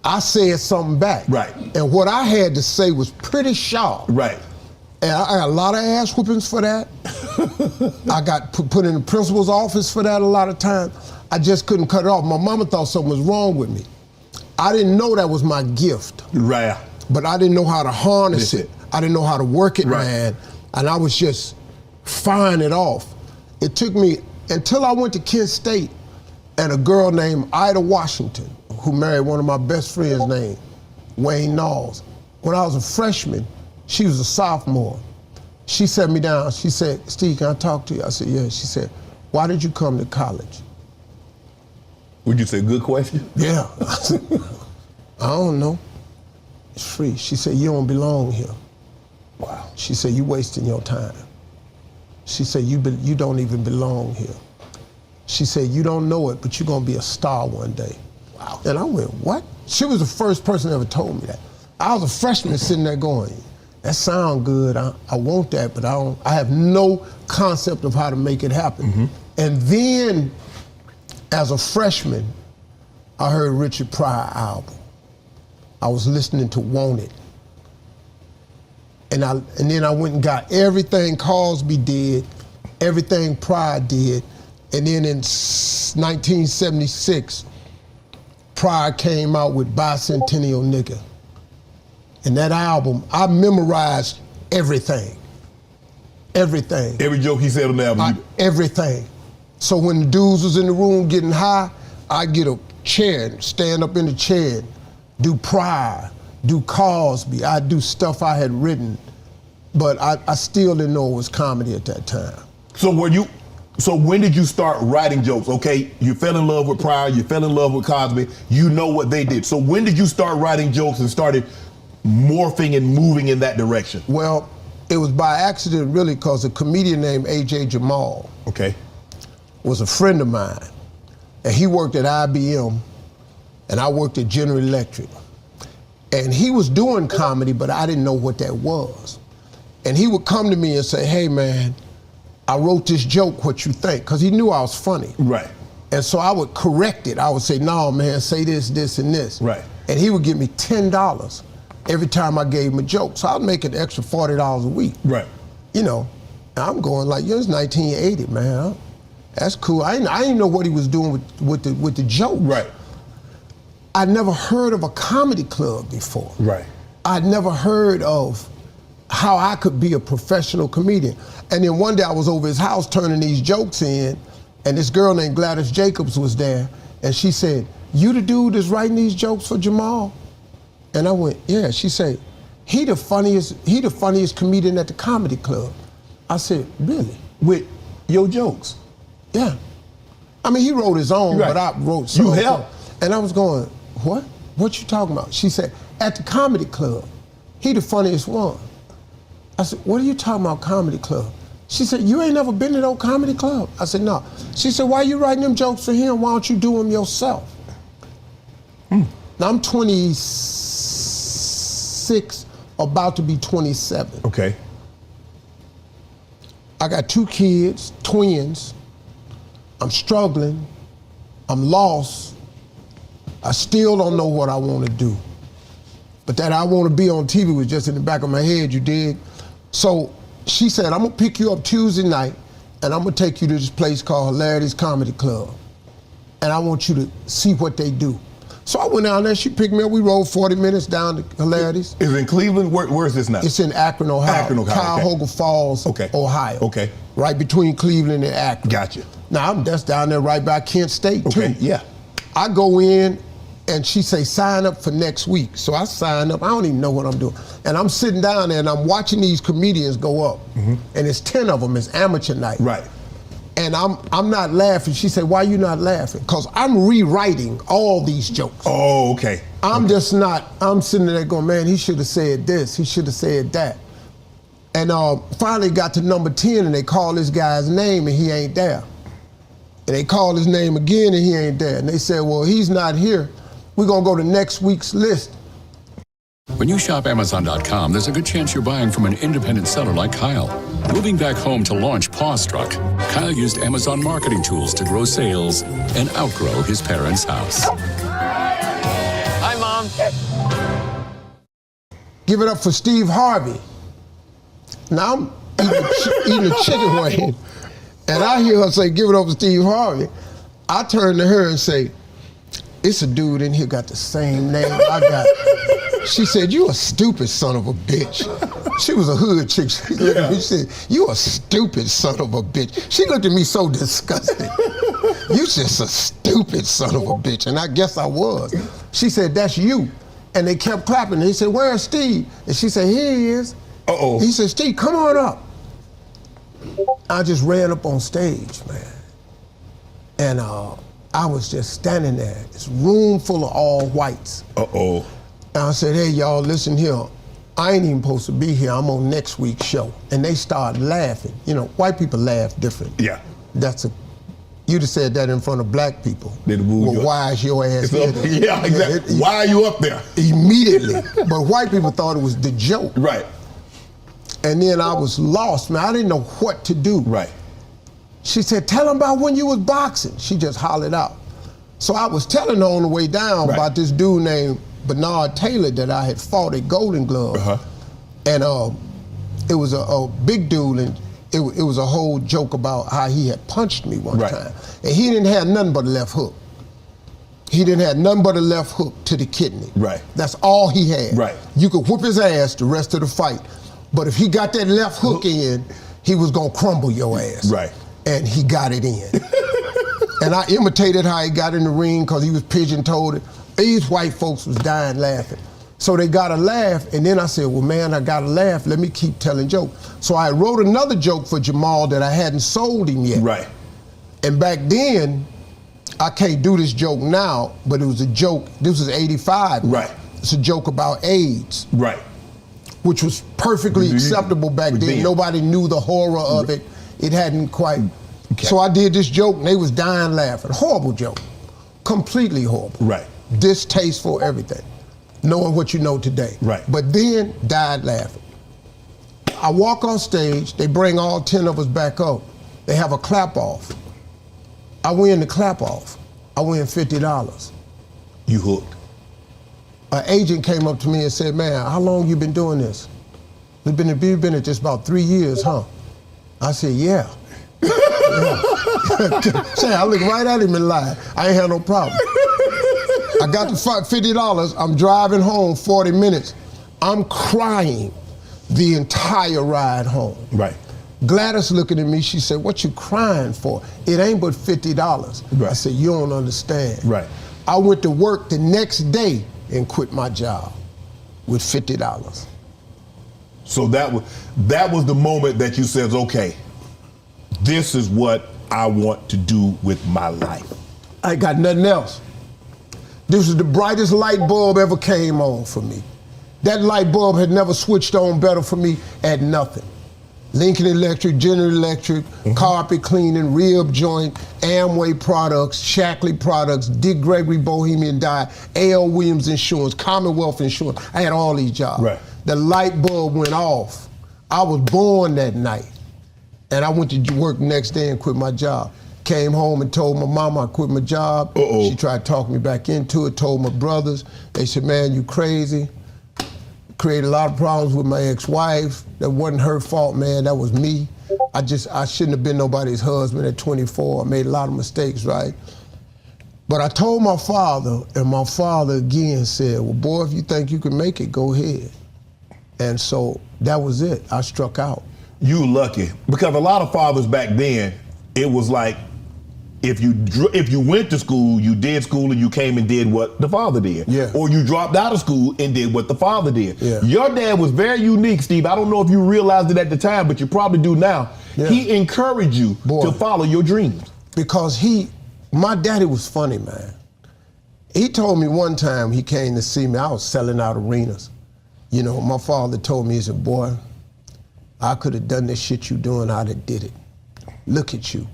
I said something back. Right. And what I had to say was pretty sharp. Right. And I got a lot of ass whoopings for that. I got put in the principal's office for that a lot of times. I just couldn't cut it off. My mama thought something was wrong with me. I didn't know that was my gift, Right. but I didn't know how to harness That's it. it. I didn't know how to work it, Right. man. And I was just firing it off. It took me until I went to Kent State and a girl named Ida Washington, who married one of my best friends named Wayne Knowles. When I was a freshman, she was a sophomore. She sat me down, she said, Steve, can I talk to you? I said, yeah. She said, why did you come to college? Would you say good question? Yeah. I said, I don't know. It's free. She said, you don't belong here. Wow. She said, you wasting your time. She said, you don't even belong here. She said, you don't know it, but you're gonna be a star one day. Wow. And I went, what? She was the first person that ever told me that. I was a freshman sitting there going, that sound good, I want that, but I have no concept of how to make it happen. And then, as a freshman, I heard Richard Pryor album. I was listening to Want It. And then I went and got everything Cosby did, everything Pryor did, and then in 1976, Pryor came out with Bicentennial Nigga. And that album, I memorized everything. Everything. Every joke he said on the album. Everything. So when the dudes was in the room getting high, I'd get a chair, stand up in the chair, do Pryor, do Cosby, I'd do stuff I had written, but I still didn't know it was comedy at that time. So when did you start writing jokes? Okay, you fell in love with Pryor, you fell in love with Cosby, you know what they did. So when did you start writing jokes and started morphing and moving in that direction? Well, it was by accident really, because a comedian named A.J. Jamal was a friend of mine, and he worked at IBM, and I worked at General Electric. And he was doing comedy, but I didn't know what that was. And he would come to me and say, hey man, I wrote this joke, what you think? Because he knew I was funny. Right. And so I would correct it. I would say, no man, say this, this, and this. Right. And he would give me $10 every time I gave him a joke. So I'd make an extra $40 a week. Right. You know, and I'm going like, it's 1980, man. That's cool. I didn't know what he was doing with the joke. Right. I'd never heard of a comedy club before. Right. I'd never heard of how I could be a professional comedian. And then one day I was over his house turning these jokes in, and this girl named Gladys Jacobs was there, and she said, you the dude that's writing these jokes for Jamal? And I went, yeah. She said, he the funniest comedian at the comedy club. I said, really? With your jokes? Yeah. I mean, he wrote his own, Right. but I wrote some. You helped. And I was going, what? What you talking about? She said, at the comedy club, he the funniest one. I said, what are you talking about, comedy club? She said, you ain't never been to no comedy club? I said, no. She said, why you writing them jokes for him? Why don't you do them yourself? Now I'm 26, about to be 27. Okay. I got 2 kids, twins. I'm struggling. I'm lost. I still don't know what I want to do. But that I want to be on TV was just in the back of my head, you dig? So she said, I'm gonna pick you up Tuesday night and I'm gonna take you to this place called Hilarity's Comedy Club. And I want you to see what they do. So I went down there, she picked me up, we rode 40 minutes down to Hilarity's. Is it in Cleveland? Where is this now? It's in Akron, Ohio. Akron, Ohio, Cuyahoga Falls, Ohio. Okay. Right between Cleveland and Akron. Gotcha. Now that's down there right by Kent State too. Yeah. I go in and she say, sign up for next week. So I sign up, I don't even know what I'm doing. And I'm sitting down there and I'm watching these comedians go up. And it's 10 of them, it's amateur night. Right. And I'm not laughing. She said, why you not laughing? Because I'm rewriting all these jokes. Oh, okay. I'm just not, I'm sitting there going, man, he should have said this, he should have said that. And finally got to number 10 and they call this guy's name and he ain't there. And they call his name again and he ain't there. And they said, well, he's not here. We're gonna go to next week's list. When you shop Amazon.com, there's a good chance you're buying from an independent seller like Kyle. Moving back home to launch Pawstruck, Kyle used Amazon marketing tools to grow sales and outgrow his parents' house. Hi, Mom. Give it up for Steve Harvey. Now I'm eating a chicken wing, and I hear her say, give it up for Steve Harvey. I turn to her and say, it's a dude in here got the same name I got. She said, you a stupid son of a bitch. She was a hood chick. She looked at me, she said, you a stupid son of a bitch. She looked at me so disgusted. You just a stupid son of a bitch. And I guess I was. She said, that's you. And they kept clapping. He said, where's Steve? And she said, here he is. Uh-oh. He said, Steve, come on up. I just ran up on stage, man. And I was just standing there. This room full of all whites. Uh-oh. And I said, hey, y'all, listen here. I ain't even supposed to be here. I'm on next week's show. And they started laughing. You know, white people laugh different. Yeah. You'd have said that in front of black people. They'd woo you well, up. why is your ass here? Yeah, exactly. Why are you up there? Immediately. But white people thought it was the joke. Right. And then I was lost, man. I didn't know what to do. Right. She said, tell them about when you was boxing. She just hollered out. So I was telling her on the way down about this dude named Bernard Taylor that I had fought at Golden Glove. And it was a big dude, and it was a whole joke about how he had punched me one time. And he didn't have nothing but a left hook. He didn't have nothing but a left hook to the kidney. Right. That's all he had. Right. You could whoop his ass the rest of the fight. But if he got that left hook in, he was gonna crumble your ass. Right. And he got it in. And I imitated how he got in the ring because he was pigeon-toed. These white folks was dying laughing. So they got a laugh, and then I said, well, man, I got a laugh. Let me keep telling jokes. So I wrote another joke for Jamal that I hadn't sold him yet. Right. And back then, I can't do this joke now, but it was a joke. This was 85. Right. It's a joke about AIDS. Right. Which was perfectly acceptable back then. Nobody knew the horror of it. It hadn't quite. Okay. So I did this joke, and they was dying laughing. Horrible joke. Completely horrible. Right. Distasteful, everything. Knowing what you know today. Right. But then, died laughing. I walk on stage, they bring all 10 of us back up. They have a clap off. I win the clap off. I win $50. You hooked. An agent came up to me and said, man, how long you been doing this? You've been at this about 3 years, huh? I said, yeah. Say, I looked right at him and lied. I ain't had no problem. I got the $50. I'm driving home 40 minutes. I'm crying the entire ride home. Right. Gladys looking at me, she said, what you crying for? It ain't but $50. Right. I said, you don't understand. Right. I went to work the next day and quit my job with $50. So that was the moment that you said, okay, this is what I want to do with my life. I ain't got nothing else. This was the brightest light bulb ever came on for me. That light bulb had never switched on better for me at nothing. Lincoln Electric, General Electric, carpet cleaning, rib joint, Amway products, Shackley products, Dick Gregory Bohemian Dye, A.L. Williams Insurance, Commonwealth Insurance. I had all these jobs. Right. The light bulb went off. I was born that night. And I went to work the next day and quit my job. Came home and told my mama I quit my job. She tried to talk me back into it, told my brothers. They said, man, you crazy. Created a lot of problems with my ex-wife. That wasn't her fault, man, that was me. I shouldn't have been nobody's husband at 24. I made a lot of mistakes, right? But I told my father, and my father again said, well, boy, if you think you can make it, go ahead. And so that was it, I struck out. You lucky, because a lot of fathers back then, it was like, if you went to school, you did school and you came and did what the father did. Yeah. Or you dropped out of school and did what the father did. Yeah. Your dad was very unique, Steve. I don't know if you realized it at the time, but you probably do now. Yeah. He encouraged you to follow your dreams. Because my daddy was funny, man. He told me one time he came to see me, I was selling out arenas. You know, my father told me, he said, boy, I could have done this shit you doing, I'd have did it. Look at you.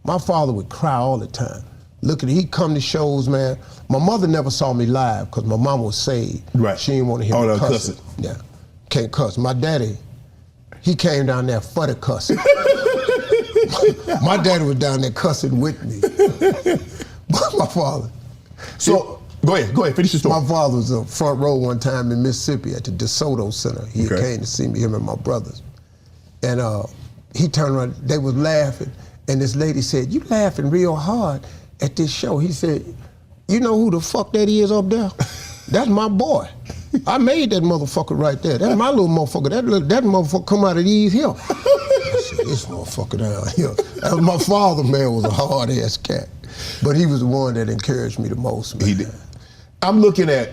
My father would cry all the time. Look at it, he'd come to shows, man. My mother never saw me live because my mama was saved. Right. She didn't want to hear me cussing. Yeah, can't cuss. My daddy, he came down there for the cussing. My daddy was down there cussing with me. My father. So, go ahead, finish your story. My father was a front row one time in Mississippi at the DeSoto Center. He came to see me, him and my brothers. And he turned around, they was laughing. And this lady said, you laughing real hard at this show. He said, You know who the fuck that is up there? That's my boy. I made that motherfucker right there. That's my little motherfucker. That motherfucker come out of these here. I said, this motherfucker down here. That was my father, man, was a hard-ass cat. But he was the one that encouraged me the most, man. He did. I'm looking at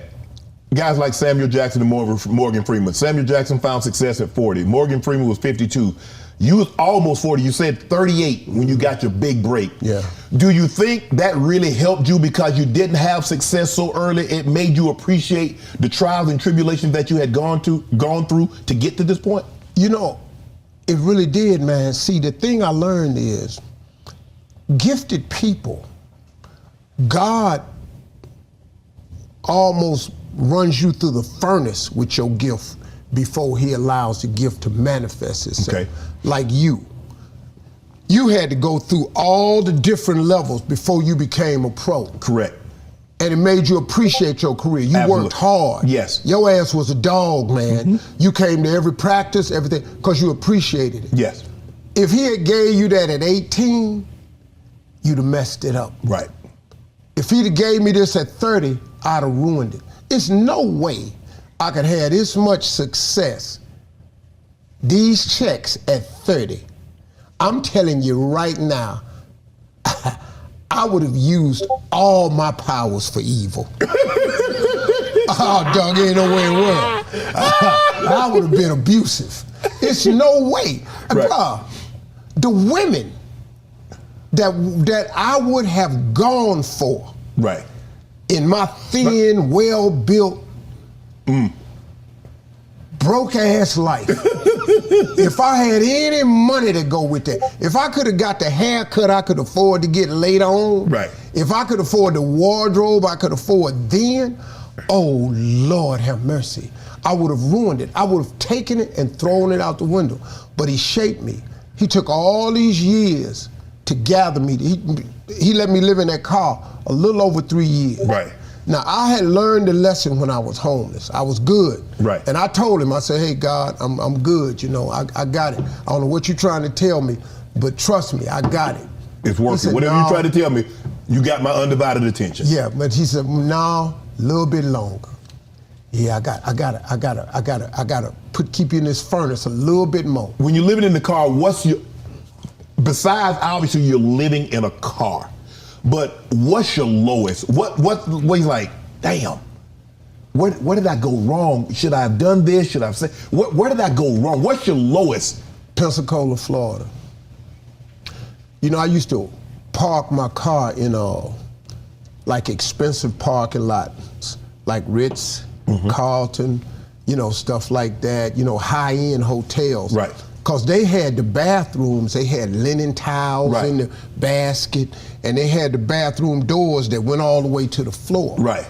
guys like Samuel Jackson and Morgan Freeman. Samuel Jackson found success at 40. Morgan Freeman was 52. You was almost 40. You said 38 when you got your big break. Yeah. Do you think that really helped you because you didn't have success so early? It made you appreciate the trials and tribulations that you had gone through to get to this point? You know, it really did, man. See, the thing I learned is gifted people, God almost runs you through the furnace with your gift before he allows the gift to manifest itself. Okay. Like you. You had to go through all the different levels before you became a pro. Correct. And it made you appreciate your career. You Absolutely. worked hard. Yes. Your ass was a dog, man. You came to every practice, everything, because you appreciated it. Yes. If he had gave you that at 18, you'd have messed it up. Right. If he'd have gave me this at 30, I'd have ruined it. It's no way I could have this much success, these checks at 30. I'm telling you right now, I would have used all my powers for evil. Oh, dog, ain't no way in the world. I would have been abusive. It's no way. Right. The women that I would have gone for, Right. in my thin, well-built, broke-ass life, if I had any money to go with that, if I could have got the haircut I could afford to get later on, Right. if I could afford the wardrobe I could afford then, oh, Lord have mercy. I would have ruined it. I would have taken it and thrown it out the window. But he shaped me. He took all these years to gather me. He let me live in that car a little over 3 years. Right. Now, I had learned the lesson when I was homeless. I was good. Right. And I told him, I said, hey, God, I'm good, you know, I got it. I don't know what you're trying to tell me, but trust me, I got it. It's He working. said, Whatever "No." you try to tell me, you got my undivided attention. Yeah, but he said, no, a little bit longer. Yeah, I gotta keep you in this furnace a little bit more. When you're living in the car, besides obviously you're living in a car, but what's your lowest? What you like, damn, where did I go wrong? Should I have done this? Should I have said, where did I go wrong? What's your lowest? Pensacola, Florida. You know, I used to park my car in like expensive parking lots, like Ritz, Carlton, you know, stuff like that, you know, high-end hotels. Right. Because they had the bathrooms, they had linen towels Right. in the basket, and they had the bathroom doors that went all the way to the floor. Right.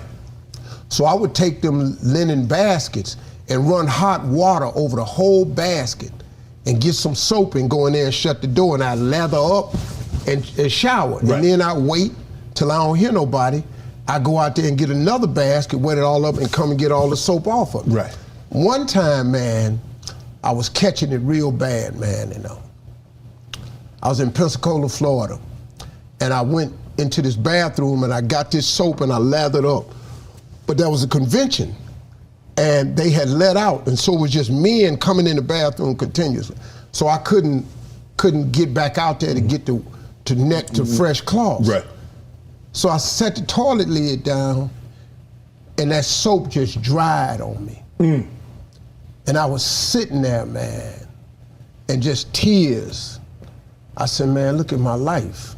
So I would take them linen baskets and run hot water over the whole basket and get some soap and go in there and shut the door, and I'd lather up and shower. Right. And then I'd wait till I don't hear nobody. I go out there and get another basket, wet it all up, and come and get all the soap off of it. Right. One time, man, I was catching it real bad, man, you know. I was in Pensacola, Florida, and I went into this bathroom and I got this soap and I lathered up. But there was a convention and they had let out, and so it was just men coming in the bathroom continuously. So I couldn't get back out there to get to neck to fresh cloths. Right. So I set the toilet lid down and that soap just dried on me. And I was sitting there, man, and just tears. I said, man, look at my life.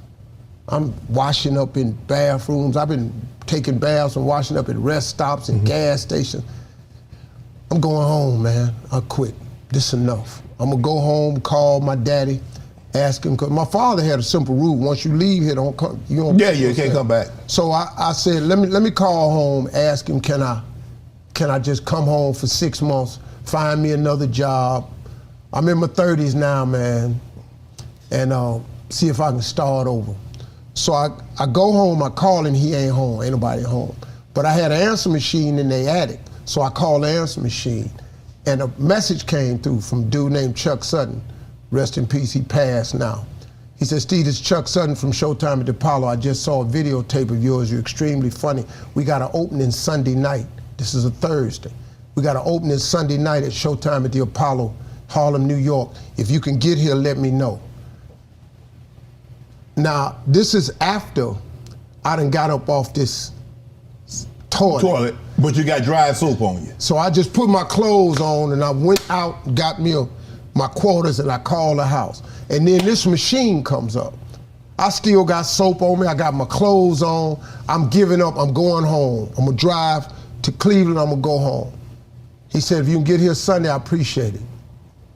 I'm washing up in bathrooms. I've been taking baths and washing up at rest stops and gas stations. I'm going home, man. I quit. This is enough. I'm gonna go home, call my daddy, ask him, because my father had a simple rule: once you leave here, don't come. You don't. You can't come back. So I said, let me call home, ask him, can I just come home for 6 months, find me another job? I'm in my 30s now, man, and see if I can start over. So I go home, I call him, he ain't home, ain't nobody home. But I had an answer machine in their attic, so I called the answer machine, and a message came through from a dude named Chuck Sutton. Rest in peace, he passed now. He said, Steve, this is Chuck Sutton from Showtime at the Apollo. I just saw a videotape of yours. You're extremely funny. We got an opening Sunday night. This is a Thursday. We got an opening Sunday night at Showtime at the Apollo, Harlem, New York. If you can get here, let me know. Now, this is after I done got up off this toilet. But you got dry soap on you. So I just put my clothes on and I went out and got me my quarters and I called the house. And then this machine comes up. I still got soap on me. I got my clothes on. I'm giving up. I'm going home. I'm gonna drive to Cleveland. I'm gonna go home. He said, if you can get here Sunday, I appreciate it.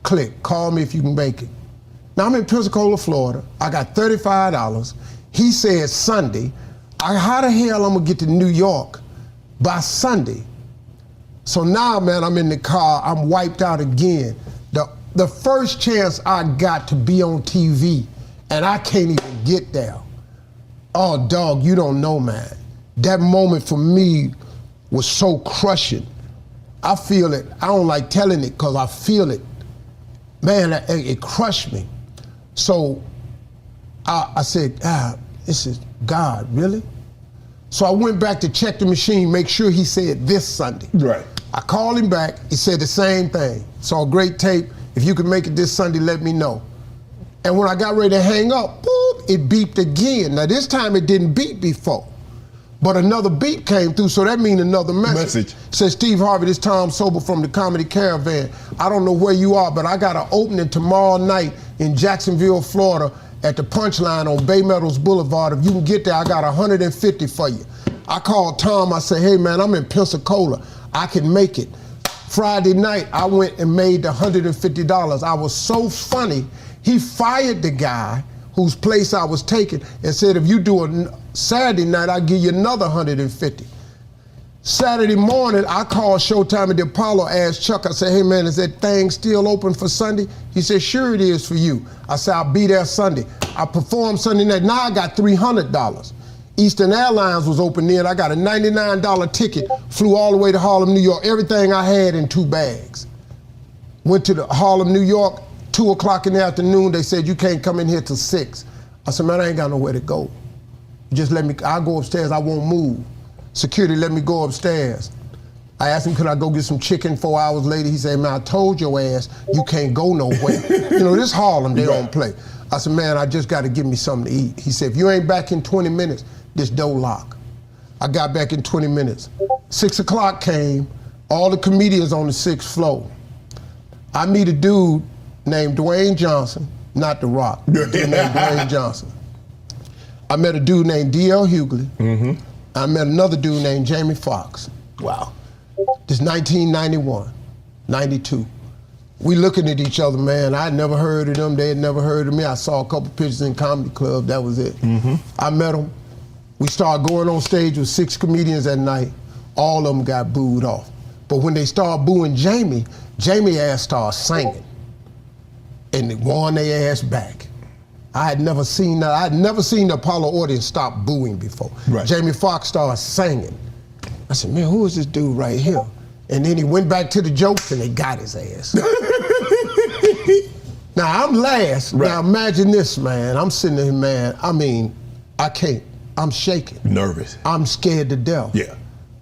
Click, call me if you can make it. Now I'm in Pensacola, Florida. I got $35. He said Sunday. How the hell I'm gonna get to New York by Sunday? So now, man, I'm in the car. I'm wiped out again. The first chance I got to be on TV, and I can't even get there. Oh, dog, you don't know, man. That moment for me was so crushing. I feel it. I don't like telling it because I feel it. Man, it crushed me. So I said, this is God, really? So I went back to check the machine, make sure he said this Sunday. Right. I called him back. He said the same thing. Saw a great tape. If you can make it this Sunday, let me know. And when I got ready to hang up, boop, it beeped again. Now this time it didn't beep before, but another beep came through, so that means another message. Says, Steve Harvey, this Tom Sober from the Comedy Caravan. I don't know where you are, but I got an opening tomorrow night in Jacksonville, Florida at the Punchline on Bay Meadows Boulevard. If you can get there, I got 150 for you. I called Tom, I said, hey man, I'm in Pensacola. I can make it. Friday night, I went and made the $150. I was so funny, he fired the guy whose place I was taking and said, if you do a Saturday night, I'll give you another 150. Saturday morning, I called Showtime at the Apollo, asked Chuck, I said, hey man, is that thing still open for Sunday? He said, sure it is for you. I said, I'll be there Sunday. I performed Sunday night, now I got $300. Eastern Airlines was open then. I got a $99 ticket, flew all the way to Harlem, New York, everything I had in 2 bags. Went to the Harlem, New York, 2 o'clock in the afternoon, they said, you can't come in here till 6. I said, man, I ain't got nowhere to go. Just let me, I'll go upstairs, I won't move. Security let me go upstairs. I asked him, could I go get some chicken 4 hours later? He said, man, I told your ass you can't go nowhere. You know, this Harlem, they don't play. I said, man, I just got to give me something to eat. He said, if you ain't back in 20 minutes, this door lock. I got back in 20 minutes. 6 o'clock came, all the comedians on the 6th floor. I meet a dude named Dwayne Johnson, not The Rock, a dude named Dwayne Johnson. I met a dude named D.L. Hughley. Mm-hmm. I met another dude named Jamie Foxx. Wow. This 1991, 92. We looking at each other, man. I had never heard of them. They had never heard of me. I saw a couple pictures in Comedy Club. That was it. Mm-hmm. I met them. We started going on stage with 6 comedians that night. All of them got booed off. But when they started booing Jamie ass started singing. And they won their ass back. I had never seen that. I had never seen the Apollo audience stop booing before. Right. Jamie Foxx started singing. I said, man, who is this dude right here? And then he went back to the jokes and they got his ass. Now I'm last. Right. Now imagine this, man. I'm sitting there, man. I mean, I can't. I'm shaking. Nervous. I'm scared to death. Yeah.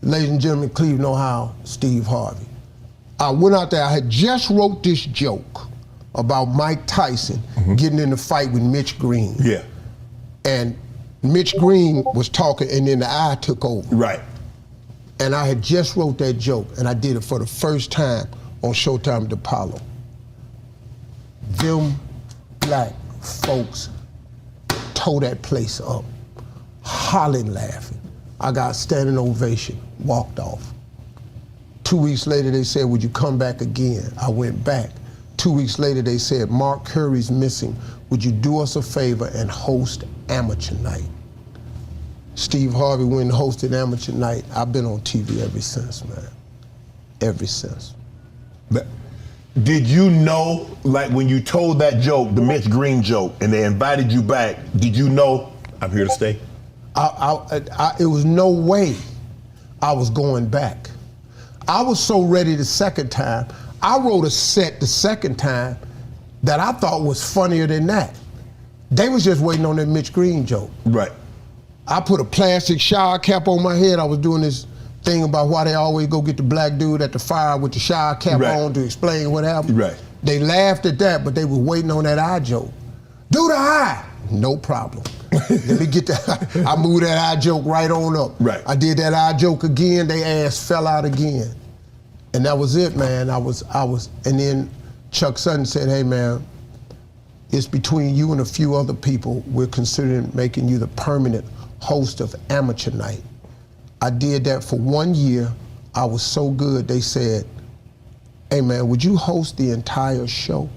Ladies and gentlemen, Cleveland, Ohio, Steve Harvey. I went out there, I had just wrote this joke about Mike Tyson getting in a fight with Mitch Green. Yeah. And Mitch Green was talking and then the eye took over. Right. And I had just wrote that joke and I did it for the first time on Showtime at the Apollo. Them black folks tore that place up, hollering, laughing. I got a standing ovation, walked off. 2 weeks later, they said, would you come back again? I went back. 2 weeks later, they said, Mark Curry's missing. Would you do us a favor and host Amateur Night? Steve Harvey went and hosted Amateur Night. I've been on TV ever since, man. Ever since. But did you know, like when you told that joke, the Mitch Green joke, and they invited you back, did you know, I'm here to stay? It was no way I was going back. I was so ready the second time. I wrote a set the second time that I thought was funnier than that. They was just waiting on that Mitch Green joke. Right. I put a plastic shower cap on my head. I was doing this thing about why they always go get the black dude at the fire with the shower cap on to explain what happened. Right. They laughed at that, but they were waiting on that eye joke. Do the eye. No problem. Let me get that. I moved that eye joke right on up. Right. I did that eye joke again. They ass fell out again. And that was it, man. I was, and then Chuck Sutton said, hey, man, it's between you and a few other people. We're considering making you the permanent host of Amateur Night. I did that for 1 year. I was so good, they said, hey, man, would you host the entire show?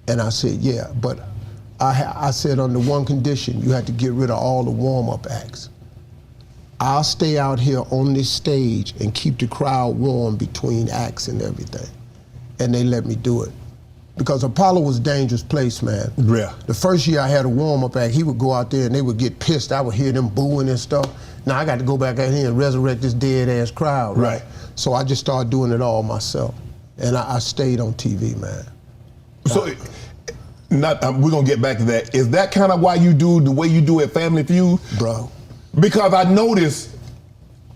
And I said, yeah, but I said under one condition, you had to get rid of all the warm-up acts. I'll stay out here on this stage and keep the crowd warm between acts and everything. And they let me do it. Because Apollo was a dangerous place, man. Yeah. The first year I had a warm-up act, he would go out there and they would get pissed. I would hear them booing and stuff. Now I got to go back out here and resurrect this dead-ass crowd, right? So I just started doing it all myself. And I stayed on TV, man. So, we're going to get back to that. Is that kind of why you do the way you do at Family Feud? Bro. Because I noticed,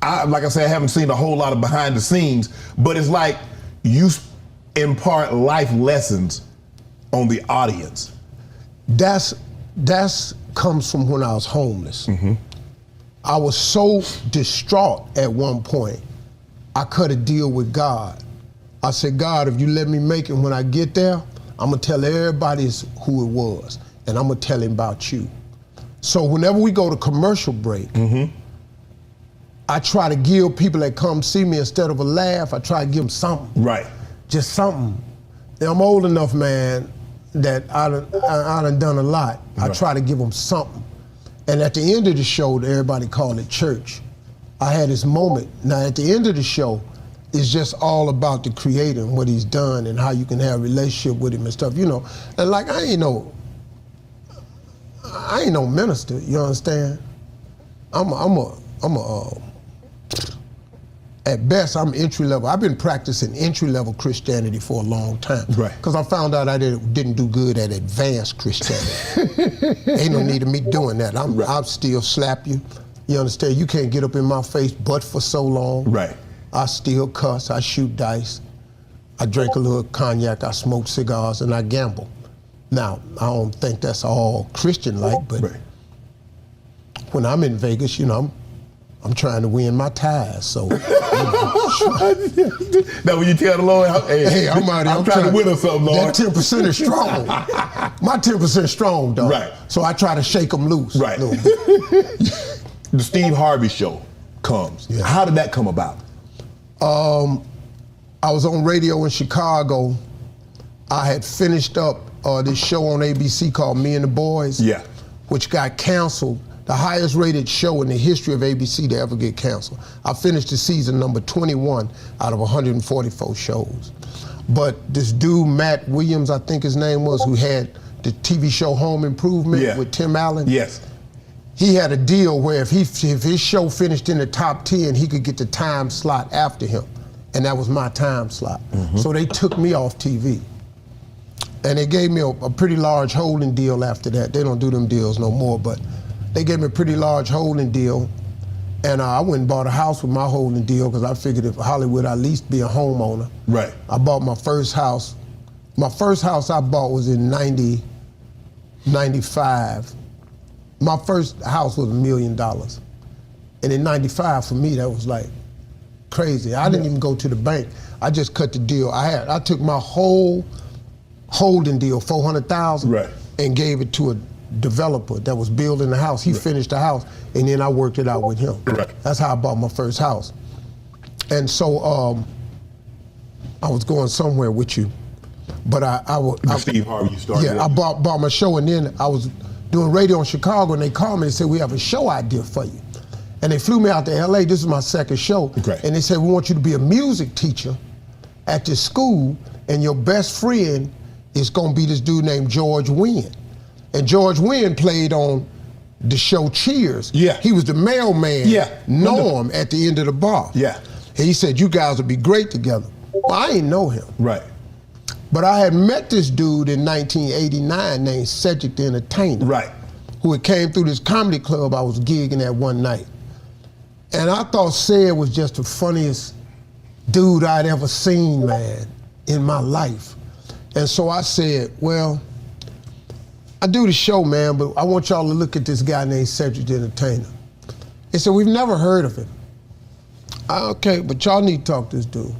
like I said, I haven't seen a whole lot of behind the scenes, but it's like you impart life lessons on the audience. That's comes from when I was homeless. Mm-hmm. I was so distraught at one point, I cut a deal with God. I said, God, if you let me make it when I get there, I'm gonna tell everybody who it was, and I'm gonna tell him about you. So whenever we go to commercial break, I try to give people that come see me, instead of a laugh, I try to give them something. Right. Just something. And I'm old enough, man, that I done a lot. Right. I try to give them something. And at the end of the show, everybody called it church. I had this moment. Now at the end of the show, it's just all about the Creator and what He's done and how you can have a relationship with Him and stuff, you know. And like, I ain't no minister, you understand? At best, I'm entry level. I've been practicing entry level Christianity for a long time. Right. Because I found out I didn't do good at advanced Christianity. Ain't no need of me doing that. I'll still slap you. You understand? You can't get up in my face but for so long. Right. I still cuss, I shoot dice, I drink a little cognac, I smoke cigars, and I gamble. Now, I don't think that's all Christian-like, but when I'm in Vegas, you know, I'm trying to win my ties, so. You know. Now when you tell the Lord, hey, I'm out here, I'm trying to win or something, Lord. That 10% is strong. My 10% is strong, dog. Right. So I try to shake them loose. Right. A little bit. The Steve Harvey Show comes. Yeah. How did that come about? I was on radio in Chicago. I had finished up this show on ABC called Me and the Boys, which got canceled. The highest rated show in the history of ABC to ever get canceled. I finished the season number 21 out of 144 shows. But this dude, Matt Williams, I think his name was, who had the TV show Home Improvement with Tim Allen. Yes. He had a deal where if his show finished in the top 10, he could get the time slot after him. And that was my time slot. So they took me off TV. And they gave me a pretty large holding deal after that. They don't do them deals no more, but they gave me a pretty large holding deal. And I went and bought a house with my holding deal because I figured if Hollywood, I'd at least be a homeowner. Right. I bought my first house. My first house I bought was in 95. My first house was $1 million. And in 95, for me, that was like crazy. I didn't even go to the bank. I just cut the deal. I took my whole holding deal, $400,000, and gave it to a developer that was building the house. He finished the house, and then I worked it out with him. That's how I bought my first house. And so I was going somewhere with you, but Steve Harvey, you started. Yeah, I bought my show, and then I was doing radio in Chicago, and they called me and said, we have a show idea for you. And they flew me out to LA. This is my second show. And they said, we want you to be a music teacher at this school, and your best friend is gonna be this dude named George Wendt. And George Wendt played on the show Cheers. He was the mailman, Norm, at the end of the bar. He said, you guys would be great together. Well, I ain't know him. But I had met this dude in 1989 named Cedric the Entertainer. Right. Who had came through this comedy club I was gigging at one night. And I thought Ced was just the funniest dude I'd ever seen, man, in my life. And so I said, well, I do the show, man, but I want y'all to look at this guy named Cedric the Entertainer. They said, we've never heard of him. Okay, but y'all need to talk to this dude.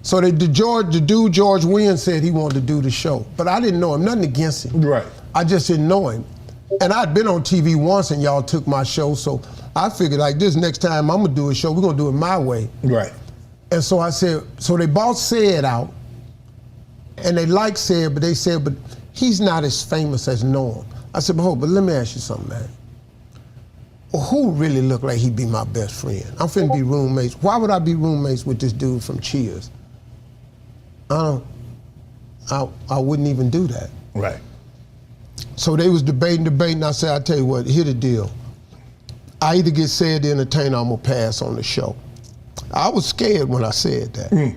So the dude George Wynn said he wanted to do the show, but I didn't know him, nothing against him. Right. I just didn't know him. And I'd been on TV once and y'all took my show, so I figured like this, next time I'm gonna do a show, we're gonna do it my way. Right. And so I said, so they bought Ced out, and they liked Ced, but they said, but he's not as famous as Norm. I said, but let me ask you something, man. Well, who really looked like he'd be my best friend? I'm finna be roommates. Why would I be roommates with this dude from Cheers? I wouldn't even do that. Right. So they was debating. I said, I tell you what, here the deal. I either get Ced the Entertainer, I'm gonna pass on the show. I was scared when I said that.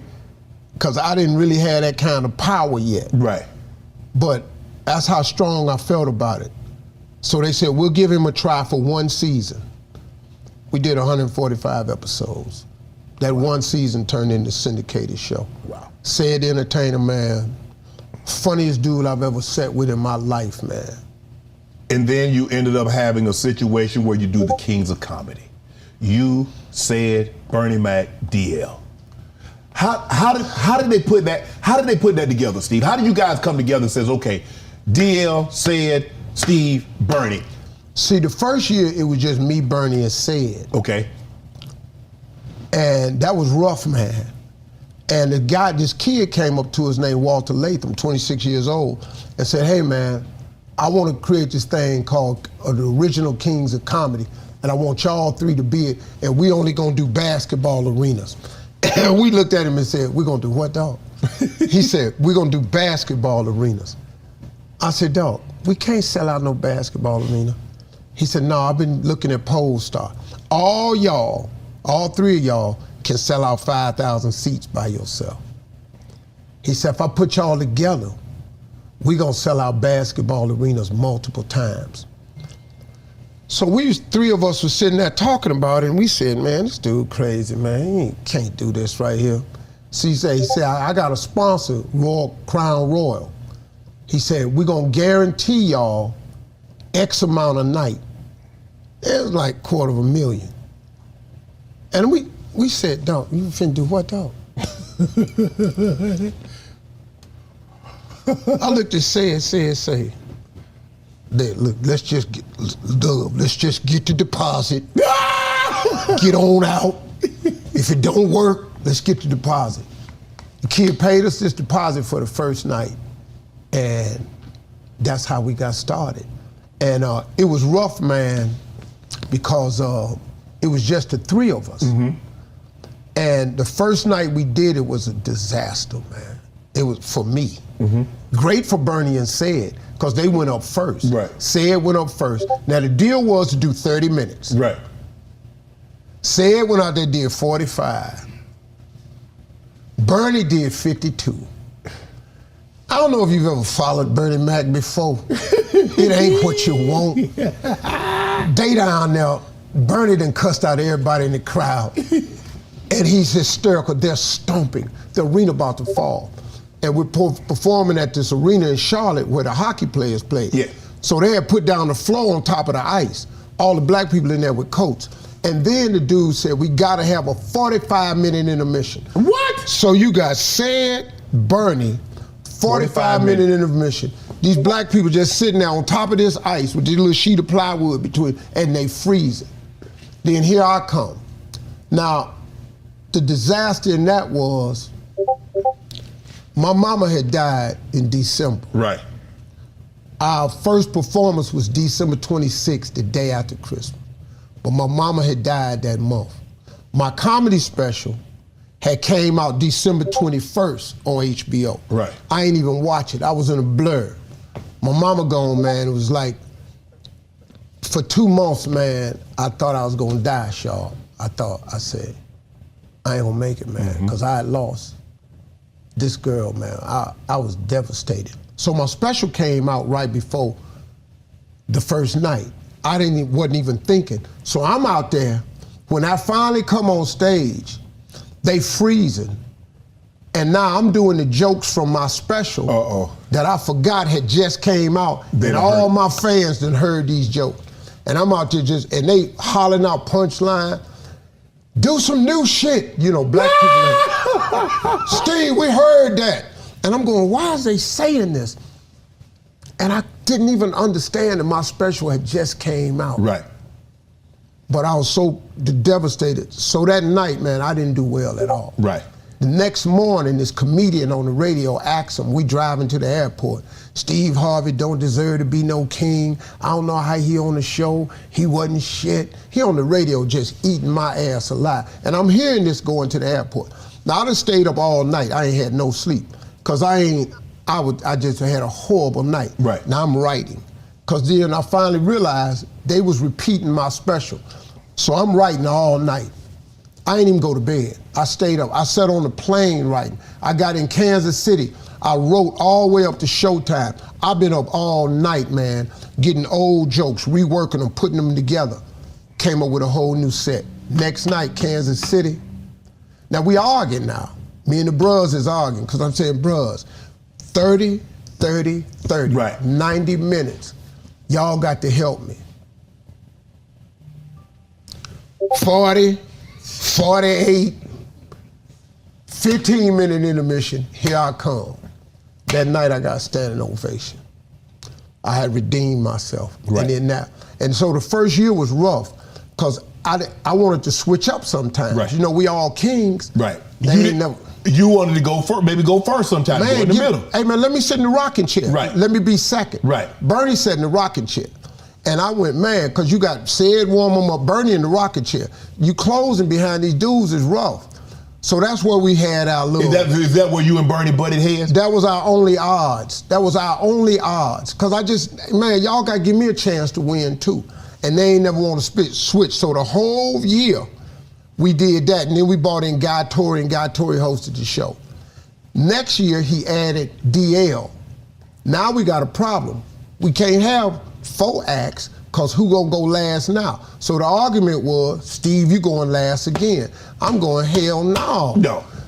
Because I didn't really have that kind of power yet. Right. But that's how strong I felt about it. So they said, we'll give him a try for one season. We did 145 episodes. That one season turned into a syndicated show. Wow. Ced the Entertainer, man, funniest dude I've ever sat with in my life, man. And then you ended up having a situation where you do the Kings of Comedy. You, Ced, Bernie Mac, DL. How did they put that? How did they put that together, Steve? How did you guys come together and says, okay, DL, Ced, Steve, Bernie? See, the first year it was just me, Bernie, and Ced. Okay. And that was rough, man. And this kid came up to us named Walter Latham, 26 years old, and said, hey, man, I want to create this thing called the Original Kings of Comedy, and I want y'all three to be it, and we only gonna do basketball arenas. And we looked at him and said, we're gonna do what, dog? He said, we're gonna do basketball arenas. I said, dog, we can't sell out no basketball arena. He said, no, I've been looking at Polestar. All y'all, all three of y'all, can sell out 5,000 seats by yourself. He said, if I put y'all together, we gonna sell out basketball arenas multiple times. So three of us were sitting there talking about it, and we said, man, this dude crazy, man. He can't do this right here. So he said, I got a sponsor, Crown Royal. He said, we're gonna guarantee y'all X amount a night. It was like $250,000. And we said, dog, you finna do what, dog? I looked at say, look, let's just get the deposit. Get on out. If it don't work, let's get the deposit. The kid paid us this deposit for the first night, and that's how we got started. And it was rough, man, because it was just the three of us. Mm-hmm. And the first night we did it was a disaster, man. It was for me. Mm-hmm. Great for Bernie and Ced, because they went up first. Right. Ced went up first. Now the deal was to do 30 minutes. Right. Ced went out there, did 45. Bernie did 52. I don't know if you've ever followed Bernie Mac before. It ain't what you want. They down there, Bernie done cussed out everybody in the crowd. And he's hysterical. They're stomping. The arena about to fall. And we're performing at this arena in Charlotte where the hockey players play. Yeah. So they had put down the floor on top of the ice. All the black people in there with coats. And then the dude said, we gotta have a 45-minute intermission. What? So you got Ced, Bernie, 45-minute intermission. These black people just sitting there on top of this ice with this little sheet of plywood between, and they freezing. Then here I come. Now, the disaster in that was, my mama had died in December. Right. Our first performance was December 26th, the day after Christmas. But my mama had died that month. My comedy special had came out December 21st on HBO. Right. I ain't even watch it. I was in a blur. My mama gone, man. It was like, for 2 months, man, I thought I was gonna die, Shaw. I said, I ain't gonna make it, man, because I had lost this girl, man, I was devastated. So my special came out right before the first night. Wasn't even thinking. So I'm out there. When I finally come on stage, they freezing. And now I'm doing the jokes from my special that I forgot had just came out. And all my fans done heard these jokes. And I'm out there and they hollering out punchline. Do some new shit, black people. Steve, we heard that. And I'm going, why is they saying this? And I didn't even understand that my special had just came out. Right. But I was so devastated. So that night, man, I didn't do well at all. Right. The next morning, this comedian on the radio asked him, we driving to the airport, Steve Harvey don't deserve to be no king. I don't know how he on the show. He wasn't shit. He on the radio just eating my ass alive. And I'm hearing this going to the airport. Now, I done stayed up all night. I ain't had no sleep. Because I just had a horrible night. Right. Now I'm writing. Because then I finally realized they was repeating my special. So I'm writing all night. I ain't even go to bed. I stayed up. I sat on the plane writing. I got in Kansas City. I wrote all the way up to showtime. I've been up all night, man, getting old jokes, reworking them, putting them together. Came up with a whole new set. Next night, Kansas City. Now we arguing now. Me and the bros is arguing, because I'm saying, bros, 30, 30, 30, right. 90 minutes. Y'all got to help me. 40, 48, 15-minute intermission, here I come. That night I got a standing ovation. I had redeemed myself. Right. And so the first year was rough, because I wanted to switch up sometimes. Right. We all kings. Right. You wanted to go first, maybe go first sometimes, go in the middle. Hey man, let me sit in the rocking chair. Right. Let me be second. Right. Bernie sat in the rocking chair. And I went, man, because you got Sid, warm up, Bernie in the rocking chair. You closing behind these dudes is rough. So that's where we had our little... Is that where you and Bernie butted heads? That was our only odds. Because man, y'all got to give me a chance to win too. And they ain't never want to switch. So the whole year, we did that. And then we brought in Guy Torrey, and Guy Torrey hosted the show. Next year, he added DL. Now we got a problem. We can't have 4 acts, because who gonna go last now? So the argument was, Steve, you going last again. I'm going, hell no.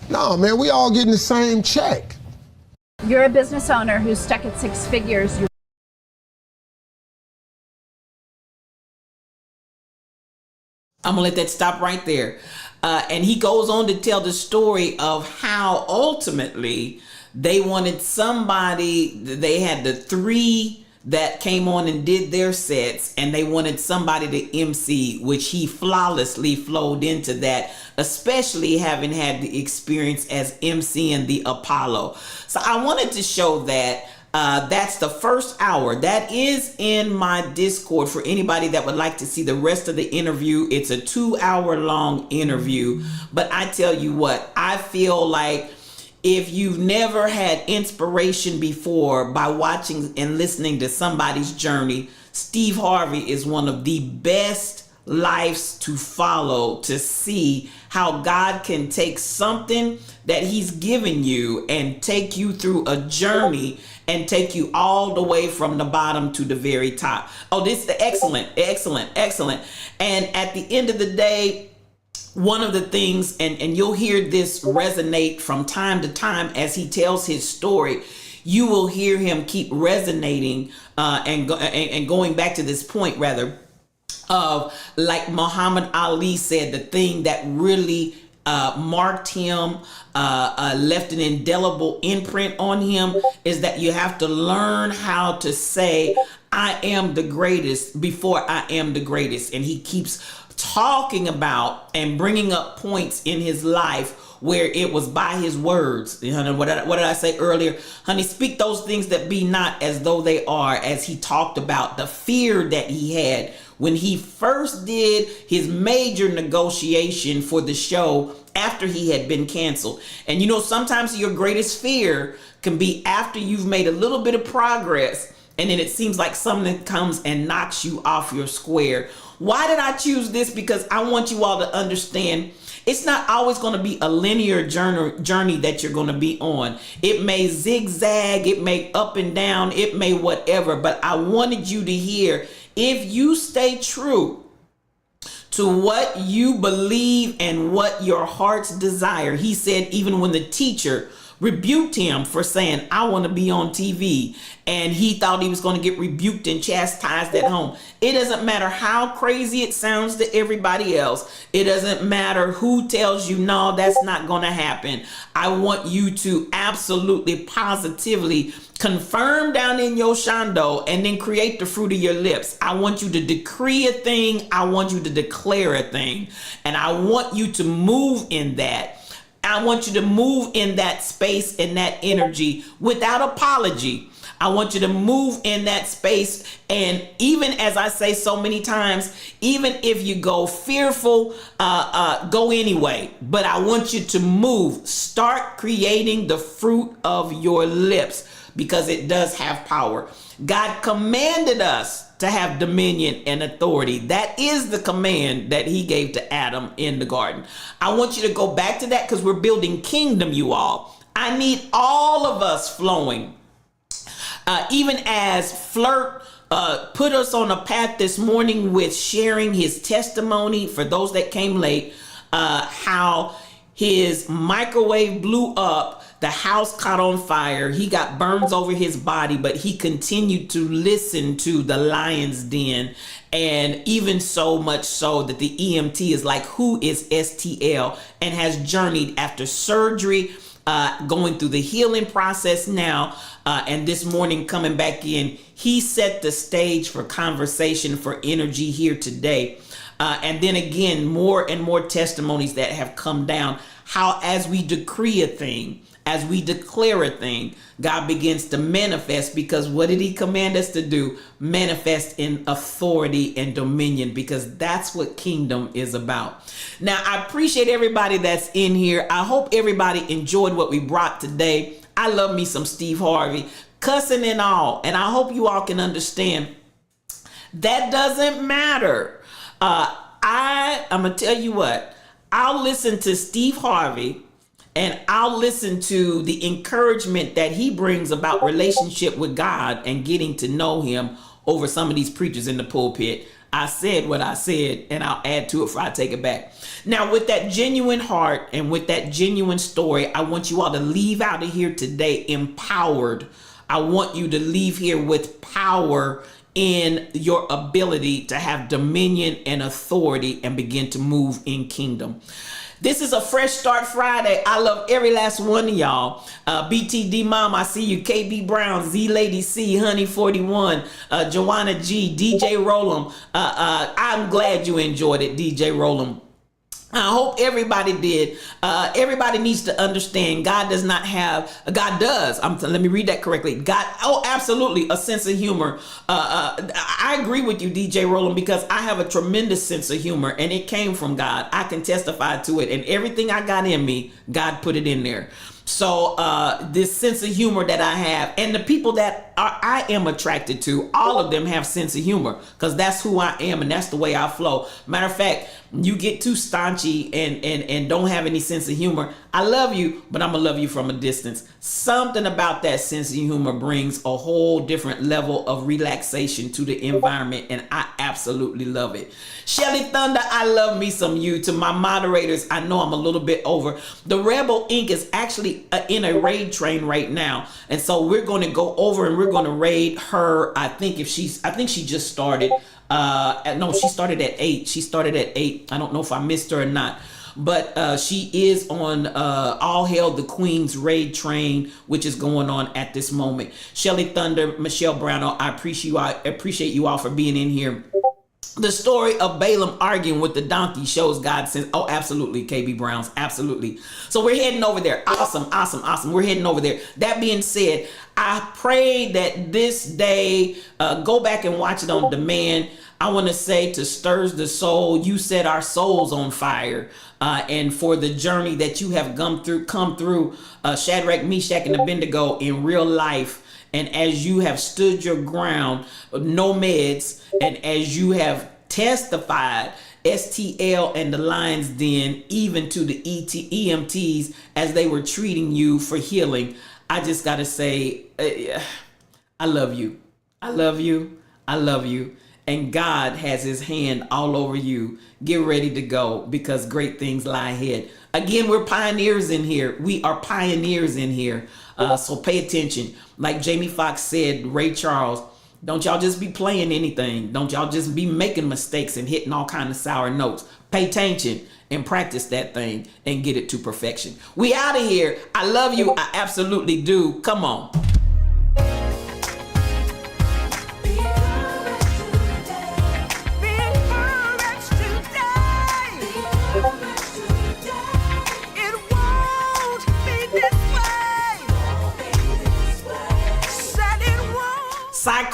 No, man, we all getting the same check. You're a business owner who's stuck at 6 figures. I'm gonna let that stop right there. And he goes on to tell the story of how ultimately they wanted somebody, they had the 3 that came on and did their sets, and they wanted somebody to MC, which he flawlessly flowed into that, especially having had the experience as MC in the Apollo. So I wanted to show that. That's the first hour. That is in my Discord for anybody that would like to see the rest of the interview. It's a 2-hour long interview. But I tell you what, I feel like if you've never had inspiration before by watching and listening to somebody's journey, Steve Harvey is one of the best lives to follow, to see how God can take something that he's given you and take you through a journey and take you all the way from the bottom to the very top. Oh, this is excellent. And at the end of the day, one of the things, and you'll hear this resonate from time to time as he tells his story, you will hear him keep resonating and going back to this point rather of, like Muhammad Ali said, the thing that really marked him, left an indelible imprint on him, is that you have to learn how to say, I am the greatest before I am the greatest. And he keeps talking about and bringing up points in his life where it was by his words. What did I say earlier? Honey, speak those things that be not as though they are, as he talked about the fear that he had when he first did his major negotiation for the show after he had been canceled. And sometimes your greatest fear can be after you've made a little bit of progress, and then it seems like something comes and knocks you off your square. Why did I choose this? Because I want you all to understand, It's not always going to be a linear journey that you're going to be on. It may zigzag, it may up and down, it may whatever, but I wanted you to hear, if you stay true to what you believe and what your heart's desire. He said, even when the teacher rebuked him for saying, I want to be on TV, and he thought he was going to get rebuked and chastised at home. It doesn't matter how crazy it sounds to everybody else. It doesn't matter who tells you, no, that's not going to happen. I want you to absolutely positively confirm down in your shando and then create the fruit of your lips. I want you to decree a thing. I want you to declare a thing. And I want you to move in that. I want you to move in that space and that energy without apology. I want you to move in that space. And even as I say so many times, even if you go fearful, go anyway. But I want you to move. Start creating the fruit of your lips, because it does have power. God commanded us to have dominion and authority. That is the command that he gave to Adam in the garden. I want you to go back to that, because we're building kingdom, you all. I need all of us flowing. Even as Flirt put us on a path this morning with sharing his testimony, for those that came late, how his microwave blew up, the house caught on fire, he got burns over his body, but he continued to listen to the lion's den. And even so much so that the EMT is like, who is STL? And has journeyed after surgery, going through the healing process now. And this morning coming back in, he set the stage for conversation, for energy here today. And then again, more and more testimonies that have come down, how as we decree a thing, as we declare a thing, God begins to manifest, because what did he command us to do? Manifest in authority and dominion, because that's what kingdom is about. Now, I appreciate everybody that's in here. I hope everybody enjoyed what we brought today. I love me some Steve Harvey, cussing and all. And I hope you all can understand that doesn't matter. I'm going to tell you what, I'll listen to Steve Harvey, and I'll listen to the encouragement that he brings about relationship with God and getting to know him over some of these preachers in the pulpit. I said what I said, and I'll add to it before I take it back. Now, with that genuine heart and with that genuine story, I want you all to leave out of here today empowered. I want you to leave here with power in your ability to have dominion and authority and begin to move in kingdom. This is a Fresh Start Friday. I love every last one of y'all. BTD Mom, I see you. KB Brown, Z Lady C, Honey 41, Joanna G, DJ Rollum. I'm glad you enjoyed it, DJ Rollum. I hope everybody did. Everybody needs to understand God does. Let me read that correctly. God, absolutely, a sense of humor. I agree with you, DJ Roland, because I have a tremendous sense of humor, and it came from God. I can testify to it, and everything I got in me, God put it in there. So this sense of humor that I have, and the people that I am attracted to, all of them have sense of humor, because that's who I am and that's the way I flow. Matter of fact, you get too staunchy and don't have any sense of humor, I love you, but I'm gonna love you from a distance. Something about that sense of humor brings a whole different level of relaxation to the environment, and I absolutely love it. Shelly Thunder, I love me some you. To my moderators, I know I'm a little bit over. The Rebel Inc. is actually in a raid train right now, and so we're going to go over and we're going to raid her. I think she just started. No, she started at 8. She started at 8. I don't know if I missed her or not. But she is on All Hail the Queen's raid train, which is going on at this moment. Shelly Thunder, Michelle Brown, I appreciate you all for being in here. The story of Balaam arguing with the donkey shows God's sense. Oh, absolutely, KB Browns, absolutely. So we're heading over there. Awesome. We're heading over there. That being said, I pray that this day, go back and watch it on demand. I want to say to Stirs the Soul, you set our souls on fire. And for the journey that you have come through, Shadrach, Meshach, and Abednego in real life. And as you have stood your ground, no meds, and as you have testified STL and the Lion's Den, even to the EMTs as they were treating you for healing. I just got to say, I love you. I love you. I love you. And God has his hand all over you. Get ready to go because great things lie ahead. Again, we're pioneers in here. We are pioneers in here. So pay attention. Like Jamie Foxx said, Ray Charles, don't y'all just be playing anything. Don't y'all just be making mistakes and hitting all kind of sour notes. Pay attention and practice that thing and get it to perfection. We out of here. I love you. I absolutely do. Come on.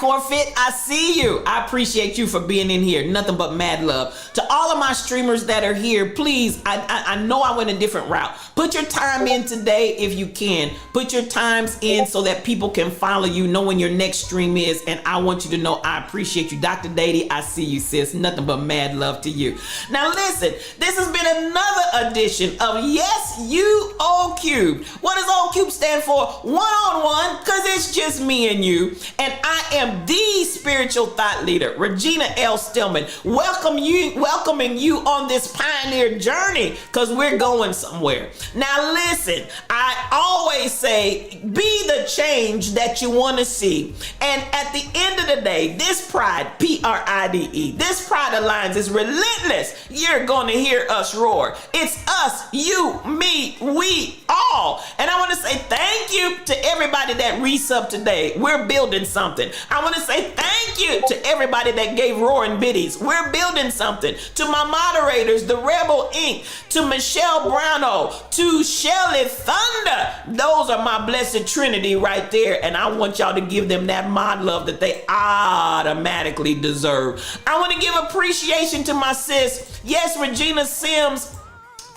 Corfit, I see you. I appreciate you for being in here. Nothing but mad love. To all of my streamers that are here, please, I know I went a different route. Put your time in today if you can. Put your times in so that people can follow you, know when your next stream is, and I want you to know I appreciate you. Dr. Dady, I see you, sis. Nothing but mad love to you. Now listen, this has been another edition of Yes You O Cubed. What does O Cubed stand for? One-on-one, because it's just me and you. And I am the spiritual thought leader, Regina L. Stillman, welcoming you on this pioneer journey because we're going somewhere. Now listen, I always say, be the change that you want to see. And at the end of the day, this pride, P-R-I-D-E, this Pride Alliance is relentless. You're going to hear us roar. It's us, you, me, we, all. And I want to say thank you to everybody that resub today. We're building something. I want to say thank you to everybody that gave roaring biddies. We're building something. To my moderators, the Rebel Inc., to Michelle Browno, to Shelly Thunder. Those are my blessed trinity right there. And I want y'all to give them that mod love that they automatically deserve. I want to give appreciation to my sis, yes, Regina Sims,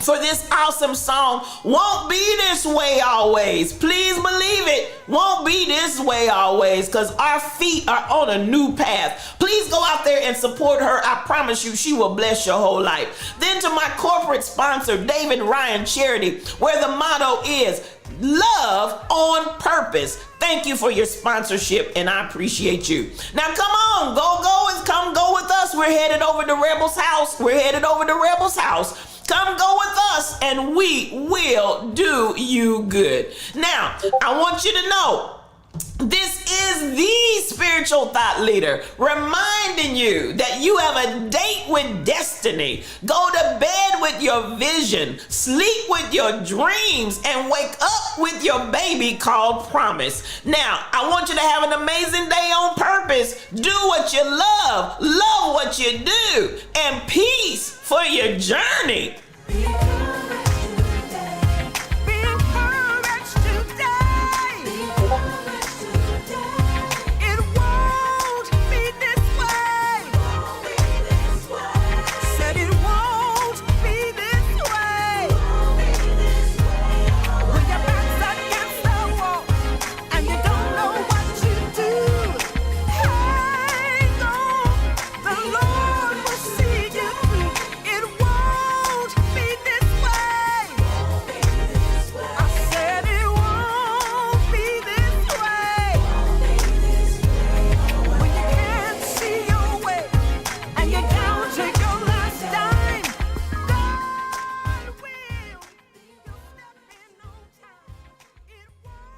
for this awesome song. Won't be this way always. Please believe it. Won't be this way always, because our feet are on a new path. Please go out there and support her. I promise you she will bless your whole life. Then to my corporate sponsor, David Ryan Charity, where the motto is love on purpose. Thank you for your sponsorship, and I appreciate you. Now come on, come go with us. We're headed over to Rebel's house. Come go with us and we will do you good. Now, I want you to know, this is the spiritual thought leader reminding you that you have a date with destiny. Go to bed with your vision, sleep with your dreams, and wake up with your baby called promise. Now, I want you to have an amazing day on purpose. Do what you love what you do, and peace for your journey.